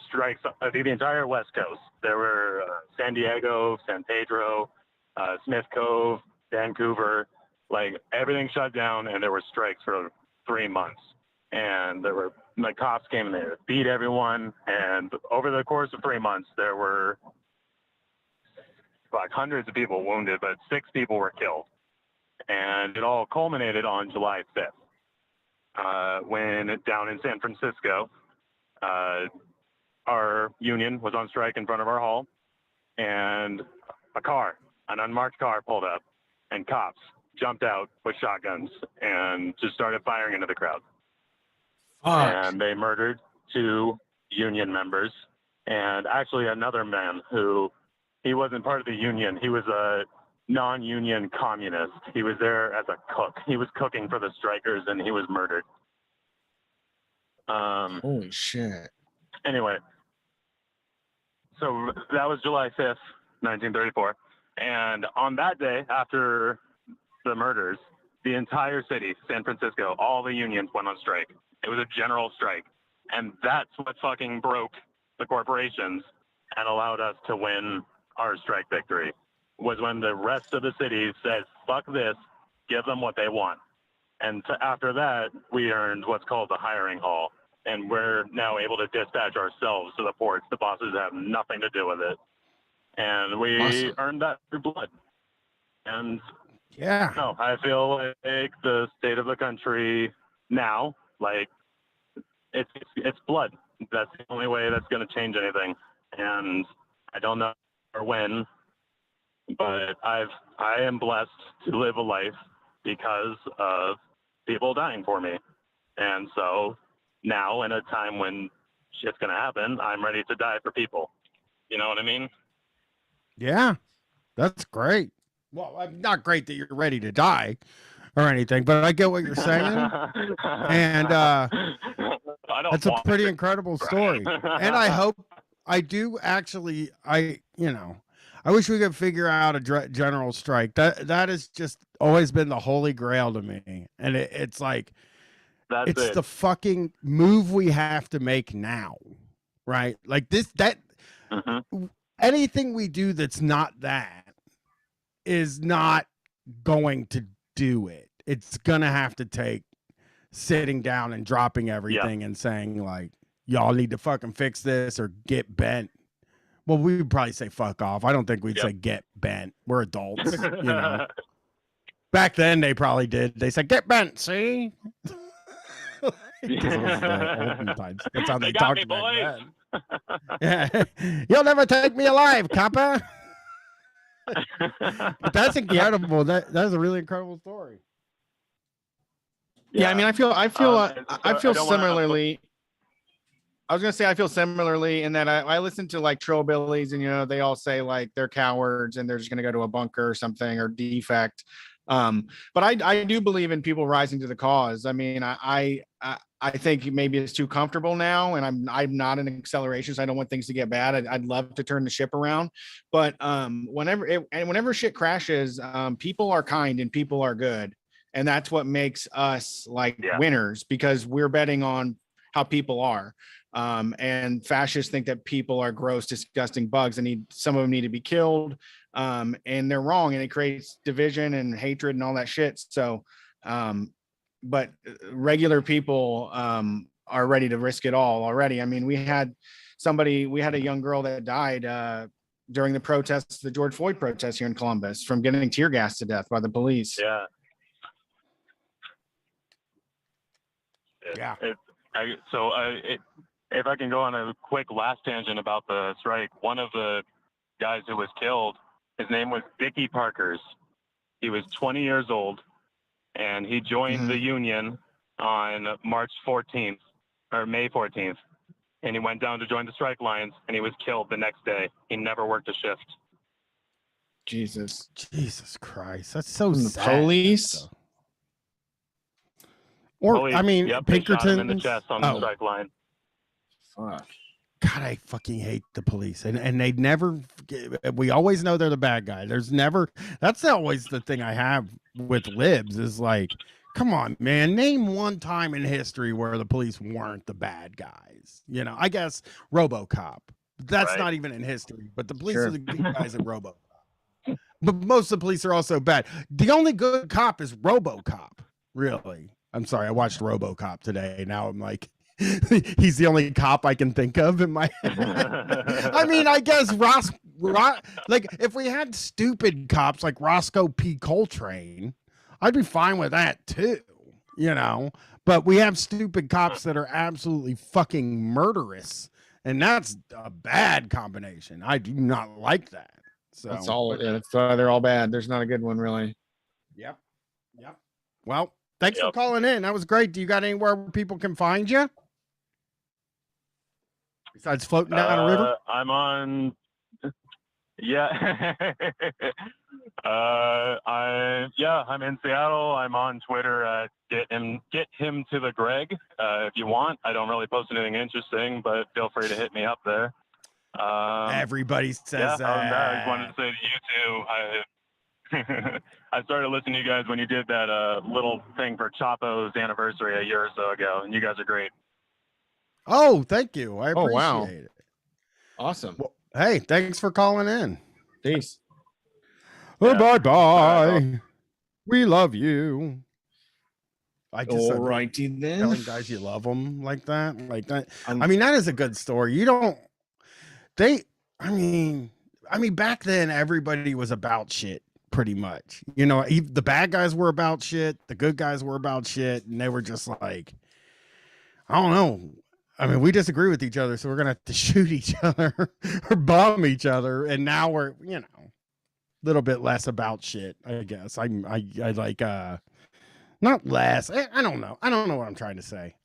S10: strikes the entire West Coast. There were San Diego, San Pedro, Smith Cove, Vancouver, everything shut down, and there were strikes for 3 months. And there were cops came in there, beat everyone, and over the course of 3 months, there were hundreds of people wounded, but 6 people were killed. And it all culminated on July 5th, when down in San Francisco, our union was on strike in front of our hall. and an unmarked car pulled up, and cops jumped out with shotguns and just started firing into the crowd. And they murdered 2 union members and actually another man who he wasn't part of the union. He was a non-union communist. He was there as a cook. He was cooking for the strikers, and he was murdered.
S6: Holy shit.
S10: Anyway, so that was July 5th, 1934. And on that day, after the murders, the entire city, San Francisco, all the unions went on strike. It was a general strike. And that's what fucking broke the corporations and allowed us to win our strike victory, was when the rest of the city said, fuck this, give them what they want. And after that, we earned what's called the hiring hall. And we're now able to dispatch ourselves to the ports. The bosses have nothing to do with it. And we earned that through blood. And
S1: yeah,
S10: no, I feel like the state of the country now, like it's blood. That's the only way that's going to change anything. And I don't know or when, but I am blessed to live a life because of people dying for me. And so now, in a time when shit's going to happen, I'm ready to die for people. You know what I mean?
S1: Yeah, that's great. Well, not great that you're ready to die or anything, but I get what you're saying. And that's a pretty incredible story. And I do actually, I wish we could figure out a general strike. That has just always been the holy grail to me. And it's like, it's the fucking move we have to make now, right? Like anything we do that's not that is not going to do it. It's gonna have to take sitting down and dropping everything and saying like, y'all need to fucking fix this or get bent. Well, we would probably say fuck off. I don't think we'd say get bent. We're adults, you know. Back then they probably did. They said get bent, see? Because it was the olden times. That's how they talked back then. Yeah. You'll never take me alive, copper. But that's incredible. That's a really incredible story.
S6: Yeah, I mean, I feel similarly. I was gonna say I feel similarly in that I listen to like trillbillies, and they all say like they're cowards and they're just gonna go to a bunker or something or defect. But I do believe in people rising to the cause. I mean, I think maybe it's too comfortable now, and I'm not in acceleration, so I don't want things to get bad. I'd love to turn the ship around, but whenever shit crashes, people are kind and people are good, and that's what makes us like winners, because we're betting on how people are. And fascists think that people are gross, disgusting bugs, and some of them need to be killed. And they're wrong, and it creates division and hatred and all that shit. So, but regular people are ready to risk it all already. I mean, we had a young girl that died during the protests, the George Floyd protests here in Columbus, from getting tear gassed to death by the police.
S10: Yeah.
S1: Yeah.
S10: If I can go on a quick last tangent about the strike, one of the guys who was killed, his name was Dickie Parkers. He was 20 years old, and he joined the union on March 14th or May 14th, and he went down to join the strike lines, and he was killed the next day. He never worked a shift.
S6: Jesus
S1: Christ, that's so sad.
S6: Police.
S1: Or
S10: Police,
S1: I mean,
S10: Pinkerton
S1: Pinkerton
S10: in the chest on the strike line.
S6: Fuck.
S1: God, I fucking hate the police, and they never. We always know they're the bad guy. There's never. That's always the thing I have with libs is like, come on, man, name one time in history where the police weren't the bad guys. I guess RoboCop. That's not even in history, but the police are the good guys at RoboCop. But most of the police are also bad. The only good cop is RoboCop. Really, I'm sorry. I watched RoboCop today. Now I'm like. He's the only cop I can think of in my head. I mean, I guess like if we had stupid cops like Roscoe P. Coltrane, I'd be fine with that too, But we have stupid cops that are absolutely fucking murderous and that's a bad combination. I do not like that. So
S6: That's all. Yeah, that's why they're all bad. There's not a good one, really.
S1: Yep. Well, thanks for calling in. That was great. Do you got anywhere where people can find you besides floating down a river?
S10: I'm on. Yeah. I'm in Seattle. I'm on Twitter. Get him to the Greg. If you want. I don't really post anything interesting, but feel free to hit me up there.
S1: Everybody says that.
S10: I just wanted to say to you two, I started listening to you guys when you did that little thing for Chapo's anniversary a year or so ago, and you guys are great.
S1: Oh, thank you. I appreciate it.
S6: Awesome.
S1: Well, hey, thanks for calling in.
S6: Peace.
S1: Oh, bye-bye. We love you. I just
S6: righty then.
S1: Telling guys you love them like that. I mean, that is a good story. You don't. I mean, back then everybody was about shit, pretty much. You know, the bad guys were about shit, the good guys were about shit, and they were just like, I don't know. I mean, we disagree with each other, so we're gonna have to shoot each other or bomb each other. And now we're, you know, a little bit less about shit, I guess. I like not less. I don't know. I don't know what I'm trying to say.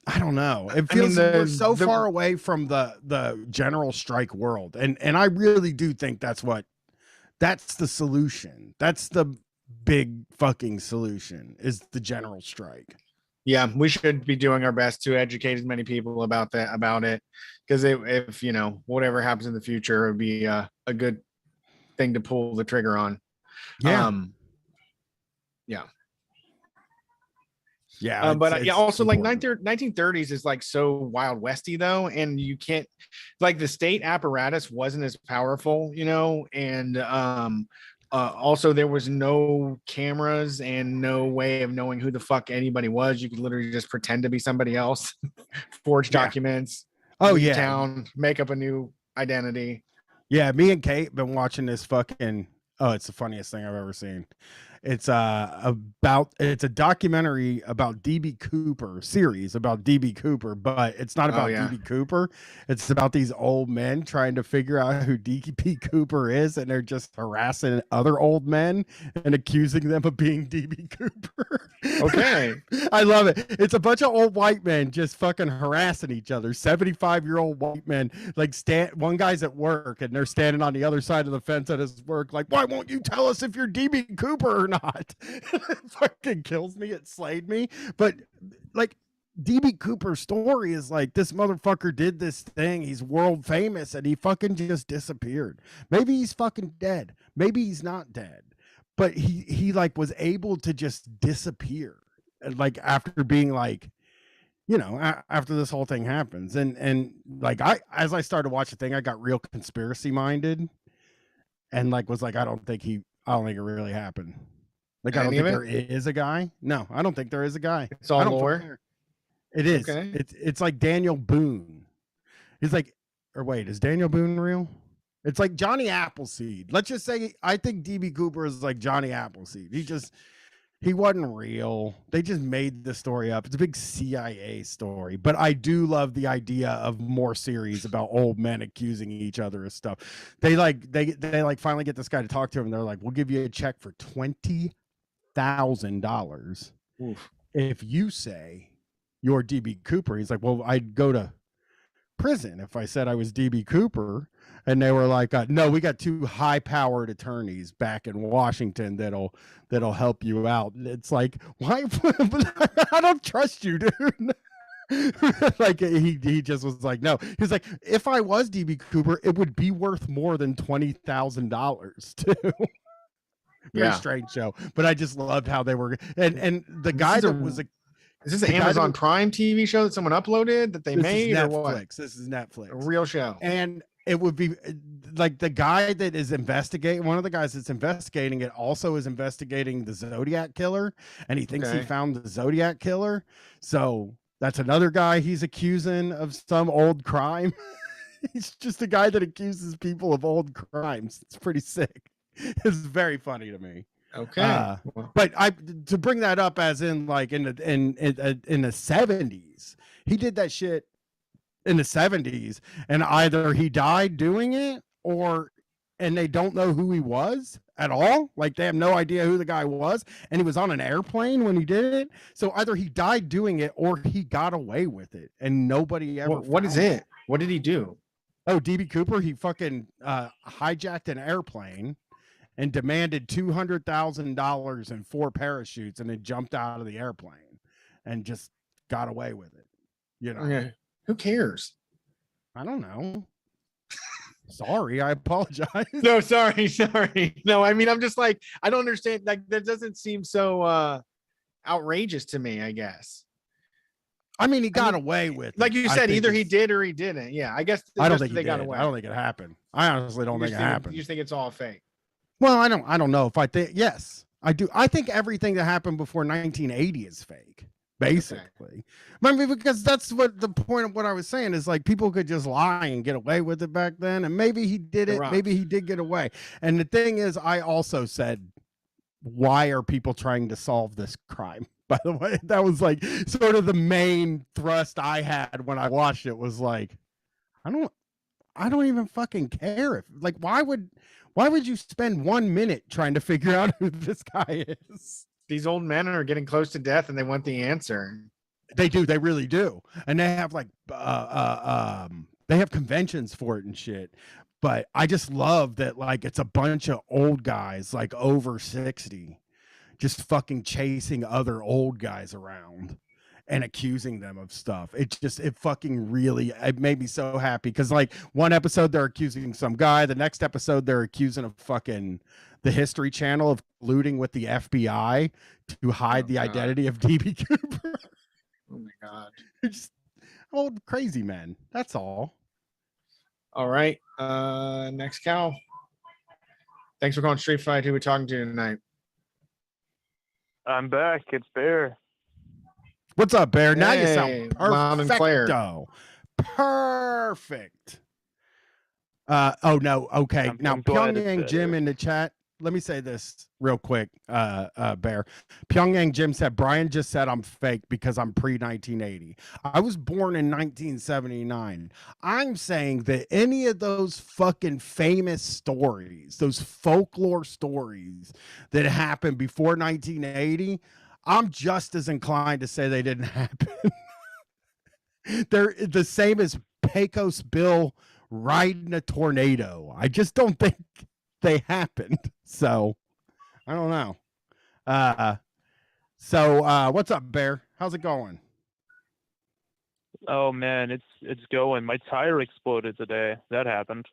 S1: I don't know. It feels we're so far away from the general strike world. And I really do think that's the solution. That's the big fucking solution, is the general strike.
S6: Yeah, we should be doing our best to educate as many people about it. Because if you know, whatever happens in the future, it would be a good thing to pull the trigger on.
S1: Yeah. Yeah.
S6: But also like 1930s is like so Wild Westy though, and you can't, like, the state apparatus wasn't as powerful, you know, and also there was no cameras and no way of knowing who the fuck anybody was. You could literally just pretend to be somebody else, forge documents. Town, make up a new identity.
S1: Yeah, me and Kate been watching this fucking. Oh, it's the funniest thing I've ever seen. It's a documentary about DB Cooper, series about DB Cooper, but it's not about DB Cooper. It's about these old men trying to figure out who DB Cooper is, and they're just harassing other old men and accusing them of being DB Cooper.
S6: Okay.
S1: I love it. It's a bunch of old white men just fucking harassing each other. 75-year-old white men, like one guy's at work and they're standing on the other side of the fence at his work, like, why won't you tell us if you're DB Cooper or not? It fucking kills me. It slayed me. But like, DB Cooper's story is like, this motherfucker did this thing, he's world famous, and he fucking just disappeared. Maybe he's fucking dead, maybe he's not dead, but he like was able to just disappear, like, after being like, you know, after this whole thing happens. And like, as I started watching the thing, I got real conspiracy minded and like was like, I don't think it really happened. Like, I don't think there is a guy. No, I don't think there is a guy.
S6: It's all lore.
S1: It is.
S6: Okay.
S1: It's like Daniel Boone. He's like, or wait, is Daniel Boone real? It's like Johnny Appleseed. Let's just say I think DB Cooper is like Johnny Appleseed. He wasn't real. They just made the story up. It's a big CIA story. But I do love the idea of more series about old men accusing each other of stuff. They finally get this guy to talk to him, and they're like, we'll give you a check for $20,000 if you say you're DB Cooper. He's like, well, I'd go to prison if I said I was DB Cooper. And they were like, no, we got two high-powered attorneys back in Washington that'll help you out. It's like, why? I don't trust you, dude. Like, he just was like, no. He's like, if I was DB Cooper, it would be worth more than $20,000 too. Very strange show, but I just loved how they were. And the guy that was
S6: is this an Amazon Prime TV show that someone uploaded that they made, or what?
S1: This is Netflix,
S6: a real show.
S1: And it would be like the guy that is investigating, one of the guys that's investigating it also is investigating the Zodiac killer, and he thinks he found the Zodiac killer. So that's another guy he's accusing of some old crime. He's just a guy that accuses people of old crimes. It's pretty sick. It's very funny to me.
S6: Okay.
S1: But to bring that up, as in like in the 70s, he did that shit in the 70s, and either he died doing it and they don't know who he was at all. Like they have no idea who the guy was, and he was on an airplane when he did it. So either he died doing it or he got away with it, and nobody ever.
S6: What is it? What did he do?
S1: Oh, DB Cooper, he fucking hijacked an airplane and demanded $200,000 and 4 parachutes, and then jumped out of the airplane and just got away with it. You know,
S6: Okay. Who cares?
S1: I don't know. Sorry, I apologize.
S6: No, sorry. No, I mean, I'm just like, I don't understand. Like, that doesn't seem so outrageous to me, I guess.
S1: I mean, he got away with it.
S6: Like you said, either he did or he didn't. Yeah, I guess
S1: I don't think
S6: they
S1: he
S6: got
S1: did.
S6: away.
S1: I don't think it happened. I honestly don't think it happened.
S6: You just think it's all fake?
S1: Well, I don't know if I think. Yes, I do. I think everything that happened before 1980 is fake. Basically, I mean, because that's what the point of what I was saying is, like, people could just lie and get away with it back then, and maybe he did it, maybe he did get away. And the thing is, I also said, why are people trying to solve this crime? By the way, that was like sort of the main thrust I had when I watched it, was like, I don't even fucking care if, like, why would you spend 1 minute trying to figure out who this guy is?
S6: These old men are getting close to death and they want the answer.
S1: They do. They really do. And they have like, they have conventions for it and shit. But I just love that, like, it's a bunch of old guys, like over 60, just fucking chasing other old guys around and accusing them of stuff. It made me so happy. Cause like one episode they're accusing some guy, the next episode they're accusing of fucking the History Channel of colluding with the FBI to hide the identity of DB Cooper.
S6: Oh my God.
S1: They're just old crazy men. That's all.
S6: All right. Next Cal. Thanks for calling Street Fight. Who we talking to tonight?
S9: I'm back. It's Bear.
S1: What's up, Bear? Now you
S6: Hey,
S1: sound
S6: Mom and Claire.
S1: Perfect. Oh no, okay.
S9: I'm
S1: Now
S9: glad it's
S1: Pyongyang Jim in the chat. Let me say this real quick, Bear. Pyongyang Jim said, Brian just said I'm fake because I'm pre-1980. I was born in 1979. I'm saying that any of those fucking famous stories, those folklore stories that happened before 1980, I'm just as inclined to say they didn't happen. They're the same as Pecos Bill riding a tornado. I just don't think they happened. So I don't know. What's up, Bear? How's it going?
S9: Oh man, it's going. My tire exploded today. That happened.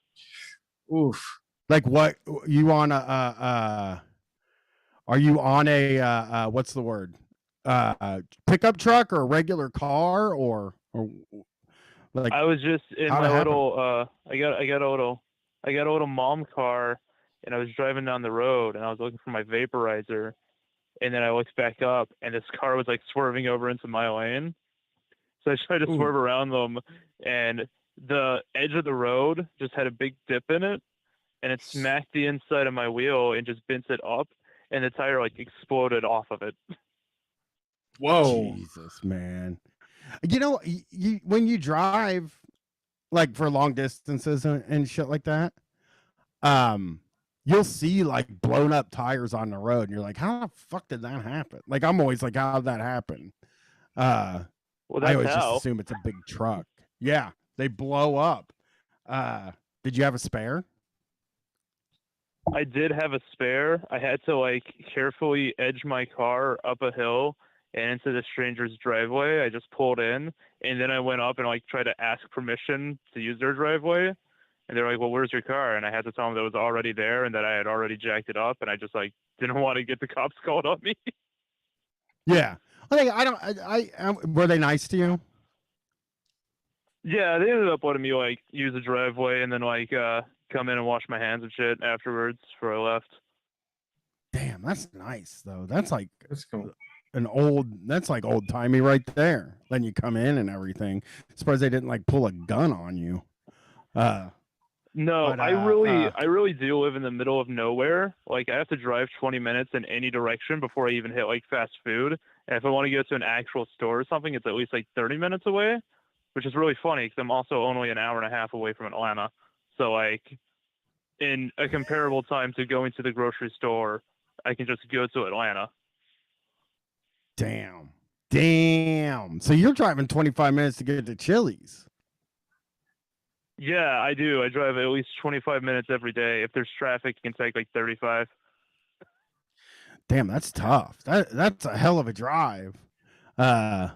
S6: Oof.
S1: Like what? You on a are you on a what's the word? Pickup truck or a regular car or like?
S9: I was just in my little I got a little mom car, and I was driving down the road and I was looking for my vaporizer, and then I looked back up and this car was like swerving over into my lane. So I tried to swerve around them, and the edge of the road just had a big dip in it, and it smacked the inside of my wheel and just bent it up, and the tire like exploded off of it.
S6: Whoa.
S1: Jesus, man. You know, when you drive like for long distances and shit like that, you'll see like blown up tires on the road, and you're like, how the fuck did that happen? Like, I'm always like, how did that happen?
S9: Well,
S1: I always just assume it's a big truck. Yeah, they blow up. Did you have a spare?
S9: I did have a spare. I had to like carefully edge my car up a hill and into the stranger's driveway. I just pulled in, and then I went up and like tried to ask permission to use their driveway. And they're like, well, where's your car? And I had to tell them that it was already there and that I had already jacked it up. And I just like didn't want to get the cops called on me.
S1: Yeah. I were they nice to you?
S9: Yeah, they ended up letting me like use the driveway and then like come in and wash my hands and shit afterwards before I left.
S1: Damn, that's nice though. That's like
S6: cool.
S1: That's like old timey right there. Then you come in and everything. Surprised they didn't like pull a gun on you.
S9: No,
S1: but,
S9: I really do live in the middle of nowhere. Like I have to drive 20 minutes in any direction before I even hit like fast food. And if I want to go to an actual store or something, it's at least like 30 minutes away. which is really funny because I'm also only an hour and a half away from Atlanta. So like in a comparable time to going to the grocery store, I can just go to Atlanta.
S1: Damn. So you're driving 25 minutes to get to Chili's.
S9: Yeah, I do. I drive at least 25 minutes every day. If there's traffic, it can take like 35.
S1: Damn, that's tough. That's a hell of a drive. My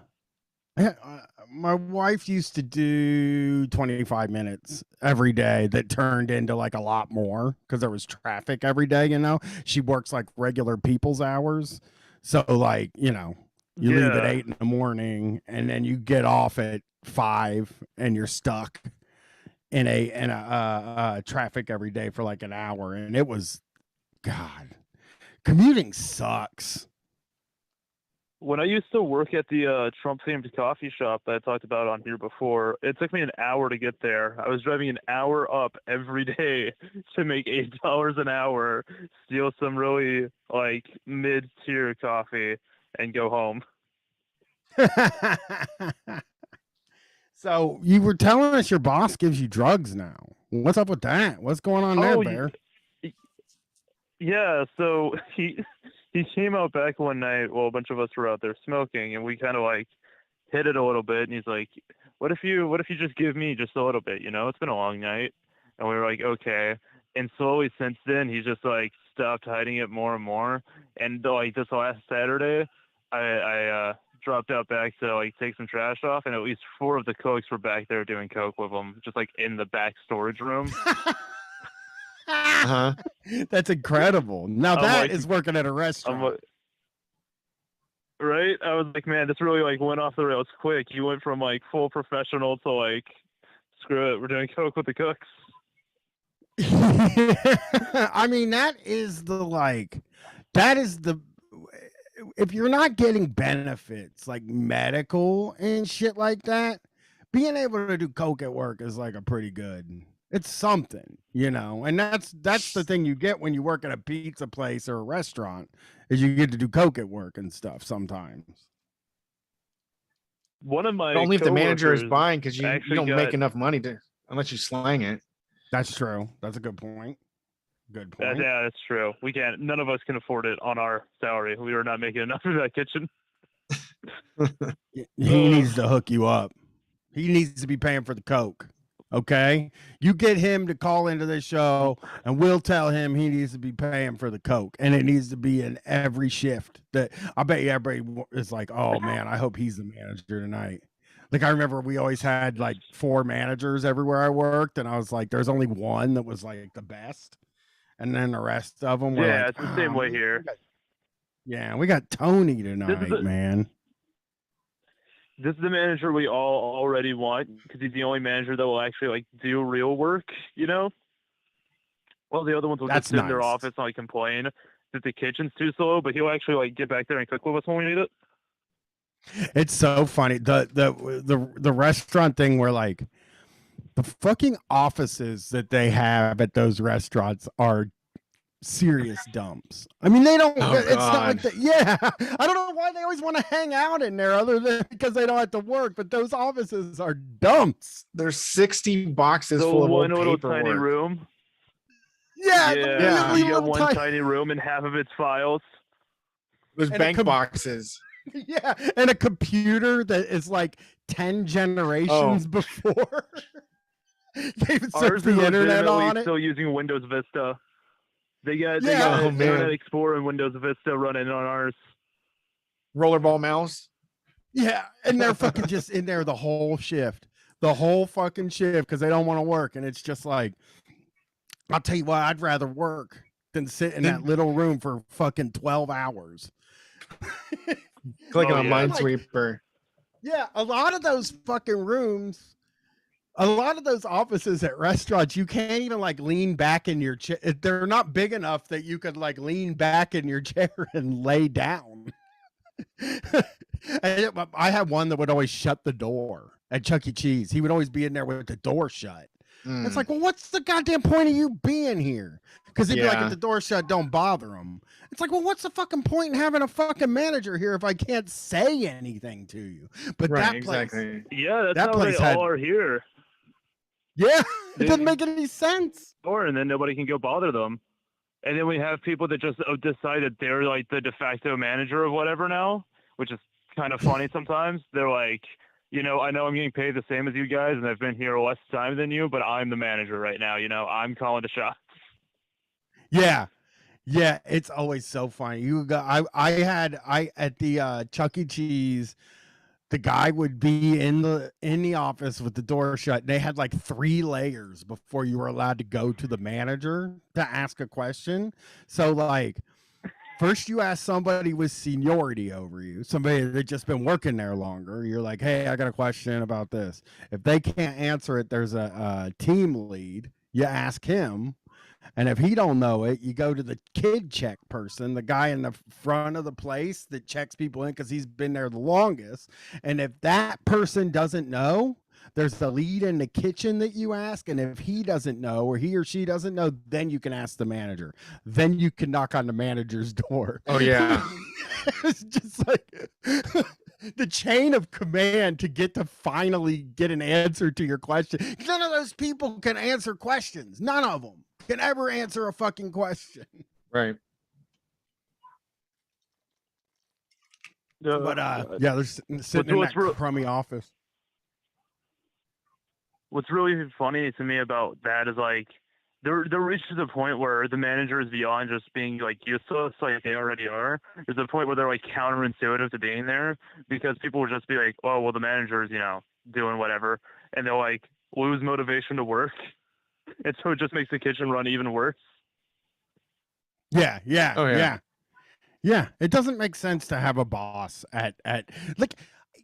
S1: wife used to do 25 minutes every day that turned into like a lot more because there was traffic every day, you know. She works like regular people's hours. So like, you know, you leave at 8 in the morning and then you get off at 5 and you're stuck in a traffic every day for like an hour. And it was, God, commuting sucks.
S9: When I used to work at the Trump-themed coffee shop that I talked about on here before, it took me an hour to get there. I was driving an hour up every day to make $8 an hour, steal some really like mid-tier coffee, and go home.
S1: So you were telling us your boss gives you drugs now. What's up with that? What's going on there, Bear?
S9: Yeah, so he came out back one night while a bunch of us were out there smoking, and we kind of like hit it a little bit. And he's like, "What if you just give me just a little bit? You know, it's been a long night." And we were like, "Okay." And slowly since then, he's just like stopped hiding it more and more. And like this last Saturday, I dropped out back to like take some trash off, and at least 4 of the cokes were back there doing coke with him, just like in the back storage room.
S1: That's incredible. Now that is working at a restaurant.
S9: Right? I was like, man, this really like went off the rails quick. You went from like full professional to like, screw it, we're doing coke with the cooks.
S1: I mean, that is the if you're not getting benefits like medical and shit like that, being able to do coke at work is like a pretty good, it's something, you know. And that's the thing you get when you work at a pizza place or a restaurant, is you get to do coke at work and stuff sometimes.
S9: One of my
S6: don't leave the manager is
S9: coworkers
S6: buying because you don't
S9: actually
S6: make
S9: got-
S6: enough money to unless you slang it.
S1: That's true. That's a good point. Good point.
S9: Yeah, that's true. We can't. None of us can afford it on our salary. We are not making enough of that kitchen.
S1: He needs to hook you up. He needs to be paying for the coke. Okay, you get him to call into this show, and we'll tell him he needs to be paying for the coke, and it needs to be in every shift. That I bet you everybody is like, "Oh man, I hope he's the manager tonight." Like I remember we always had like 4 managers everywhere I worked, and I was like, "There's only one that was like the best." And then the rest of them were
S9: Yeah,
S1: like,
S9: it's the same way here.
S1: we got Tony tonight, man.
S9: This is the manager we all already want because he's the only manager that will actually like do real work, you know? Well, the other ones will just sit in their office and like complain that the kitchen's too slow, but he'll actually like get back there and cook with us when we need it.
S1: It's so funny. The restaurant thing where like the fucking offices that they have at those restaurants are serious dumps. I mean, they don't. It's not like that. Yeah, I don't know why they always want to hang out in there, other than because they don't have to work. But those offices are dumps.
S6: There's 60 boxes
S9: The
S6: full of
S9: one
S6: old
S9: little
S6: paperwork.
S9: tiny room.
S1: Yeah,
S9: Yeah. You got one tiny room and half of its files.
S6: There's bank boxes.
S1: Yeah, and a computer that is like 10 generations before. They even set
S9: Ours
S1: the
S9: is
S1: internet
S9: legitimately
S1: on it.
S9: still using Windows Vista. They got
S1: Yeah. Oh, man.
S9: Internet Explorer and Windows Vista running on ours.
S6: Rollerball mouse.
S1: Yeah, and they're fucking just in there the whole fucking shift because they don't want to work. And it's just like, I'll tell you what, I'd rather work than sit in that little room for fucking 12 hours.
S6: Clicking on Minesweeper.
S1: Yeah, a lot of those fucking rooms, a lot of those offices at restaurants, you can't even like lean back in your chair. They're not big enough that you could like lean back in your chair and lay down. I had one that would always shut the door at Chuck E. Cheese. He would always be in there with the door shut. It's like, well, what's the goddamn point of you being here? Because they'd be like, if the door shut, don't bother them. It's like, well, what's the fucking point in having a fucking manager here if I can't say anything to you? But that place,
S9: Yeah, that's
S1: that
S9: how
S1: place
S9: they
S1: had,
S9: all are here.
S1: Yeah, it doesn't make any sense.
S9: And then nobody can go bother them. And then we have people that just decide that they're like the de facto manager of whatever now, which is kind of funny sometimes. They're like, you know, I know I'm getting paid the same as you guys, and I've been here less time than you, but I'm the manager right now. You know, I'm calling the shots.
S1: Yeah. Yeah, it's always so funny. You got I at the Chuck E. Cheese, the guy would be in the office with the door shut. They had like 3 layers before you were allowed to go to the manager to ask a question. So like first you ask somebody with seniority over you, somebody that just been working there longer. You're like, hey, I got a question about this. If they can't answer it, there's a team lead. You ask him. And if he don't know it, you go to the kid check person, the guy in the front of the place that checks people in because he's been there the longest. And if that person doesn't know, there's the lead in the kitchen that you ask. And if he doesn't know or he or she doesn't know, then you can ask the manager. Then you can knock on the manager's door.
S6: Oh, yeah.
S1: It's just like the chain of command to get to finally get an answer to your question. None of those people can answer questions. None of them can ever answer a fucking question.
S6: Right.
S1: But yeah, they're sitting in that crummy office.
S9: What's really funny to me about that is like they're reached to the point where the manager is beyond just being like useless, like they already are. There's a point where they're like counterintuitive to being there because people will just be like, oh well, the manager's, you know, doing whatever, and they'll like lose motivation to work. And so it just makes the kitchen run even worse.
S1: Yeah.
S6: Oh, yeah.
S1: Yeah. It doesn't make sense to have a boss at like,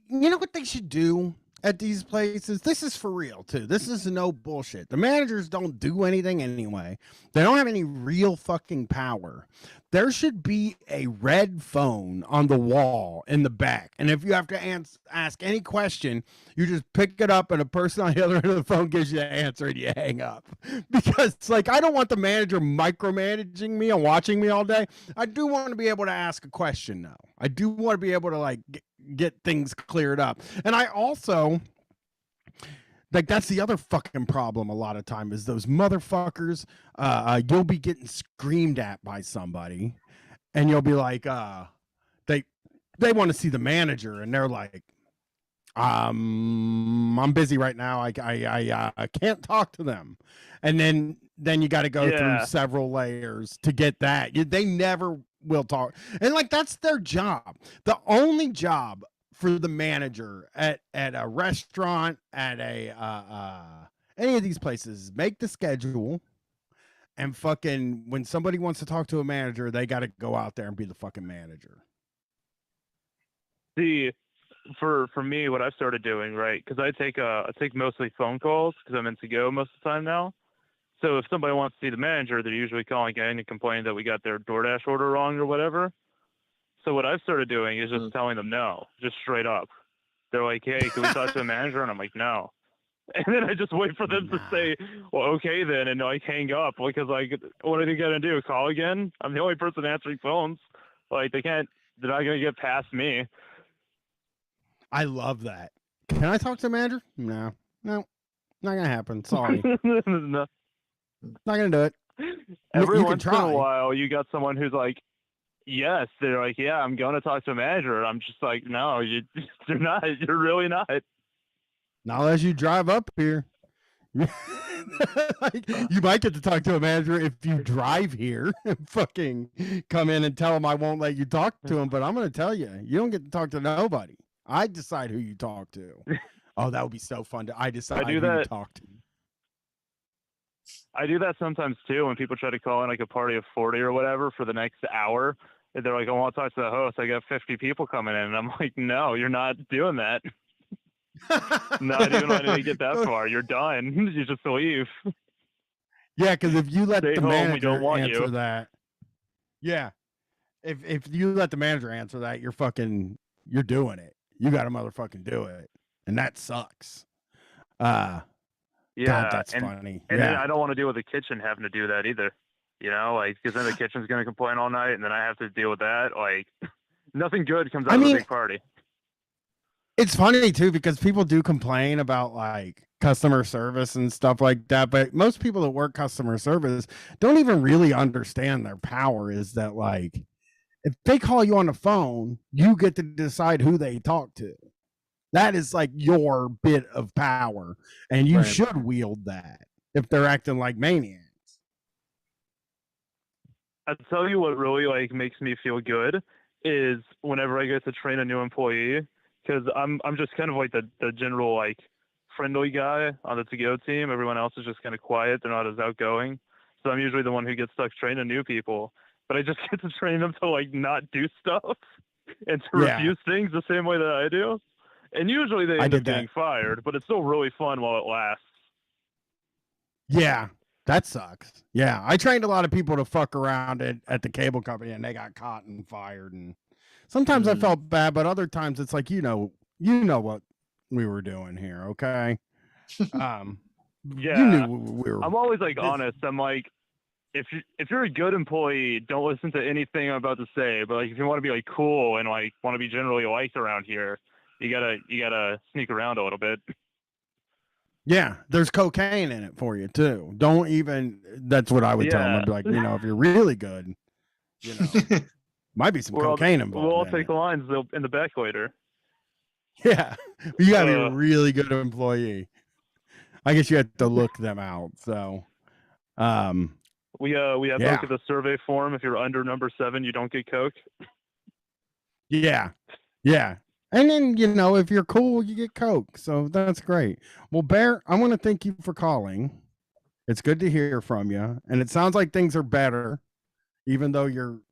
S1: you know what they should do at these places? This is for real too. This is no bullshit. The managers don't do anything anyway. They don't have any real fucking power. There should be a red phone on the wall in the back. And if you have to ask any question, you just pick it up and a person on the other end of the phone gives you the answer and you hang up. Because it's like, I don't want the manager micromanaging me and watching me all day. I do want to be able to ask a question though. I do want to be able to like get things cleared up. And I also, like, that's the other fucking problem a lot of time is those motherfuckers, you'll be getting screamed at by somebody and you'll be like, they want to see the manager and they're like, I'm busy right now. I can't talk to them. And then you got to go through several layers to get that. They never will talk. And like, that's their job. The only job for the manager at a restaurant, at any of these places, make the schedule, and fucking when somebody wants to talk to a manager, they got to go out there and be the fucking manager.
S9: See, for me, what I've started doing, right? Because I take mostly phone calls because I'm in to go most of the time now. So if somebody wants to see the manager, they're usually calling in and complaining that we got their DoorDash order wrong or whatever. So what I've started doing is just telling them no, just straight up. They're like, hey, can we talk to the manager? And I'm like, no. And then I just wait for them to say, well, okay then, and like hang up because like, what are they gonna do? Call again? I'm the only person answering phones. Like they're not gonna get past me.
S1: I love that. Can I talk to the manager? No, not gonna happen. Sorry,
S9: No.
S1: Not gonna do it.
S9: Every
S1: you
S9: once
S1: can
S9: in
S1: try.
S9: a while, you got someone who's like, yes, they're like, yeah, I'm going to talk to a manager. I'm just like, no, you're not. You're really not.
S1: Not unless you drive up here. Like, you might get to talk to a manager if you drive here and fucking come in and tell them I won't let you talk to them. But I'm going to tell you, you don't get to talk to nobody. I decide who you talk to. Oh, that would be so fun. I decide who you talk to.
S9: I do that sometimes too when people try to call in like a party of 40 or whatever for the next hour. And they're like, I want to talk to the host. I got 50 people coming in. And I'm like, no, you're not doing that. Not even letting you get that far. You're done. You just leave.
S1: Yeah, because if you let
S9: Stay
S1: the
S9: home, we
S1: manager
S9: don't want
S1: answer
S9: you.
S1: that, yeah, if you let the manager answer that, you're doing it. You got to motherfucking do it, and that sucks.
S9: Yeah,
S1: God, that's
S9: and,
S1: funny.
S9: And then
S1: Yeah.
S9: I don't want to deal with the kitchen having to do that either. You know, like because then the kitchen's going to complain all night, and then I have to deal with that. Like nothing good comes out of a big party.
S1: It's funny too because people do complain about like customer service and stuff like that, but most people that work customer service don't even really understand their power is that like if they call you on the phone, you get to decide who they talk to. That is like your bit of power, and you should wield that if they're acting like maniacs.
S9: I'll tell you what really like makes me feel good is whenever I get to train a new employee, because I'm just kind of like the general like friendly guy on the to-go team. Everyone else is just kind of quiet. They're not as outgoing. So I'm usually the one who gets stuck training new people. But I just get to train them to like not do stuff and to refuse things the same way that I do. And usually they end up getting fired, but it's still really fun while it lasts.
S1: Yeah, that sucks. Yeah, I trained a lot of people to fuck around at the cable company, and they got caught and fired. And sometimes I felt bad, but other times it's like you know what we were doing here, okay?
S9: Yeah,
S1: you knew we were.
S9: I'm always like honest. I'm like, if you're a good employee, don't listen to anything I'm about to say. But like, if you want to be like cool and like want to be generally liked around here, you gotta sneak around a little bit.
S1: Yeah, there's cocaine in it for you too. Don't even. That's what I would tell them. I'd be like, if you're really good, might be some cocaine involved.
S9: We'll all take the lines in the back later.
S1: Yeah, but you gotta be a really good employee. I guess you have to look them out. So,
S9: we have to look at the survey form. If you're under number 7, you don't get coke.
S1: Yeah. And then, if you're cool, you get coke. So that's great. Well, Bear, I want to thank you for calling. It's good to hear from you. And it sounds like things are better, even though your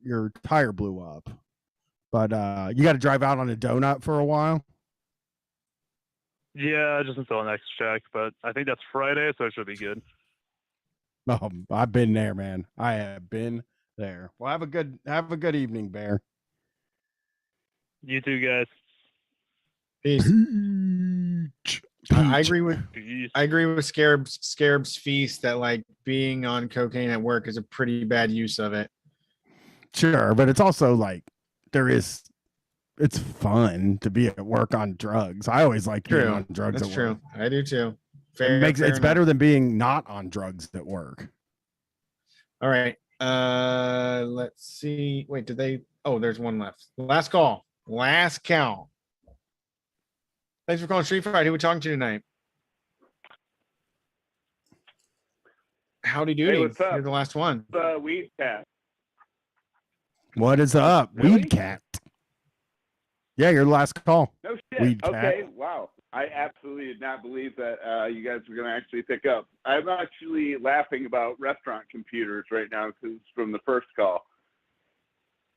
S1: tire blew up. But you got to drive out on a donut for a while.
S9: Yeah, just until the next check. But I think that's Friday, so it should be good.
S1: Oh, I've been there, man. I have been there. Well, have a good evening, Bear.
S9: You too, guys.
S6: Peace. I agree with Scarab's feast that like being on cocaine at work is a pretty bad use of it.
S1: Sure, but it's also like it's fun to be at work on drugs. I always like being on drugs.
S6: That's
S1: at
S6: true.
S1: work.
S6: I do too.
S1: It's better than being not on drugs at work.
S6: All right. Let's see. Wait, there's one left. Last call. Last count. Thanks for calling Street Fight. Who are we talking to tonight? Howdy doody.
S11: Hey, what's up?
S6: You're the last one.
S11: Weed Cat.
S1: What is up,
S11: Really?
S1: Weed Cat? Yeah, your last call.
S11: No shit.
S1: Weed Cat.
S11: Okay, wow. I absolutely did not believe that you guys were going to actually pick up. I'm actually laughing about restaurant computers right now because from the first call.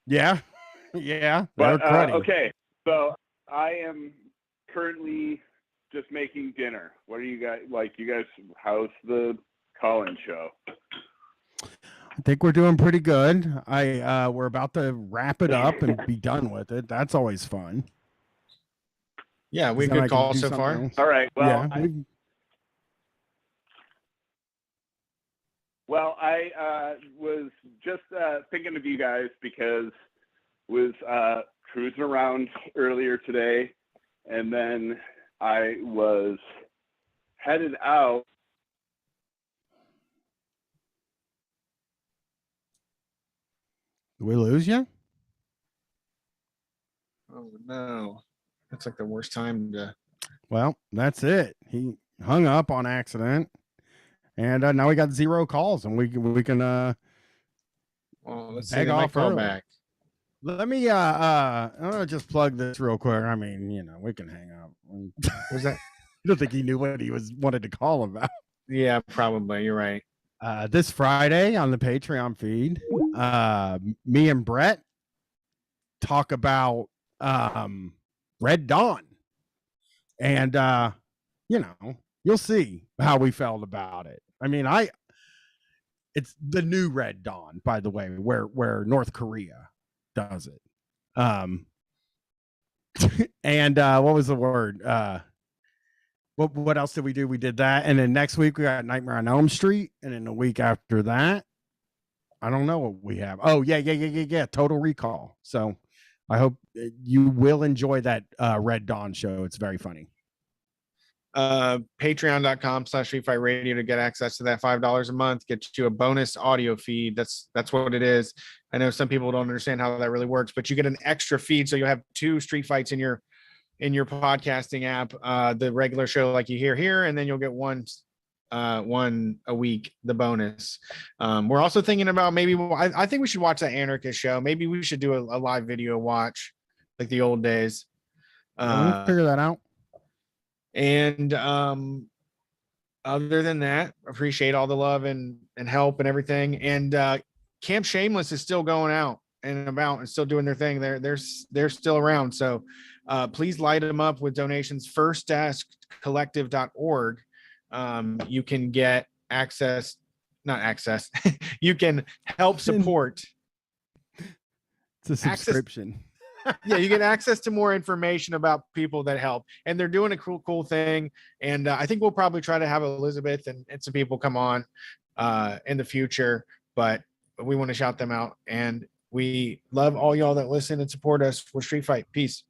S1: Yeah, yeah.
S11: But okay, so I am currently just making dinner. What are you guys like? You guys, how's the call-in show?
S1: I think we're doing pretty good. We're about to wrap it up and be done with it. That's always fun.
S6: Yeah, we good call so far.
S1: Else.
S11: All right. Well, I was just thinking of you guys because was cruising around earlier today, and then I was headed out.
S1: Did we lose you?
S6: Oh no. That's like the worst time to.
S1: Well, that's it. He hung up on accident, and now we got 0 calls, and we can
S6: well, let's see.
S1: off
S6: call
S1: early.
S6: back.
S1: Let me I'm gonna just plug this real quick. I mean, we can hang up.
S6: Was that?
S1: I don't think he knew what he wanted to call about.
S6: Yeah, probably. You're right.
S1: This Friday on the Patreon feed, me and Brett talk about Red Dawn, and you'll see how we felt about it. I mean, it's the new Red Dawn, by the way, where North Korea does it. And what was the word? What else did we do? We did that, and then next week we got Nightmare on Elm Street, and then the week after that, I don't know what we have. Oh yeah. Total Recall. So I hope you will enjoy that Red Dawn show. It's very funny.
S6: Patreon.com/Street Fight Radio to get access to that $5 a month, get you a bonus audio feed. That's what it is. I know some people don't understand how that really works, but you get an extra feed, so you'll have 2 Street Fights in your podcasting app, the regular show like you hear here, and then you'll get one a week, the bonus. We're also thinking about maybe I think we should watch that Anarchist show. Maybe we should do a live video watch like the old days.
S1: We'll figure that out.
S6: And other than that, appreciate all the love and help and everything. And Camp Shameless is still going out and about and still doing their thing. They're still around. So please light them up with donations. firstdeskcollective.org. You can get you can help support.
S1: It's a subscription.
S6: Yeah, you get access to more information about people that help, and they're doing a cool thing. And I think we'll probably try to have Elizabeth and some people come on in the future, but we want to shout them out. And we love all y'all that listen and support us for Street Fight. Peace.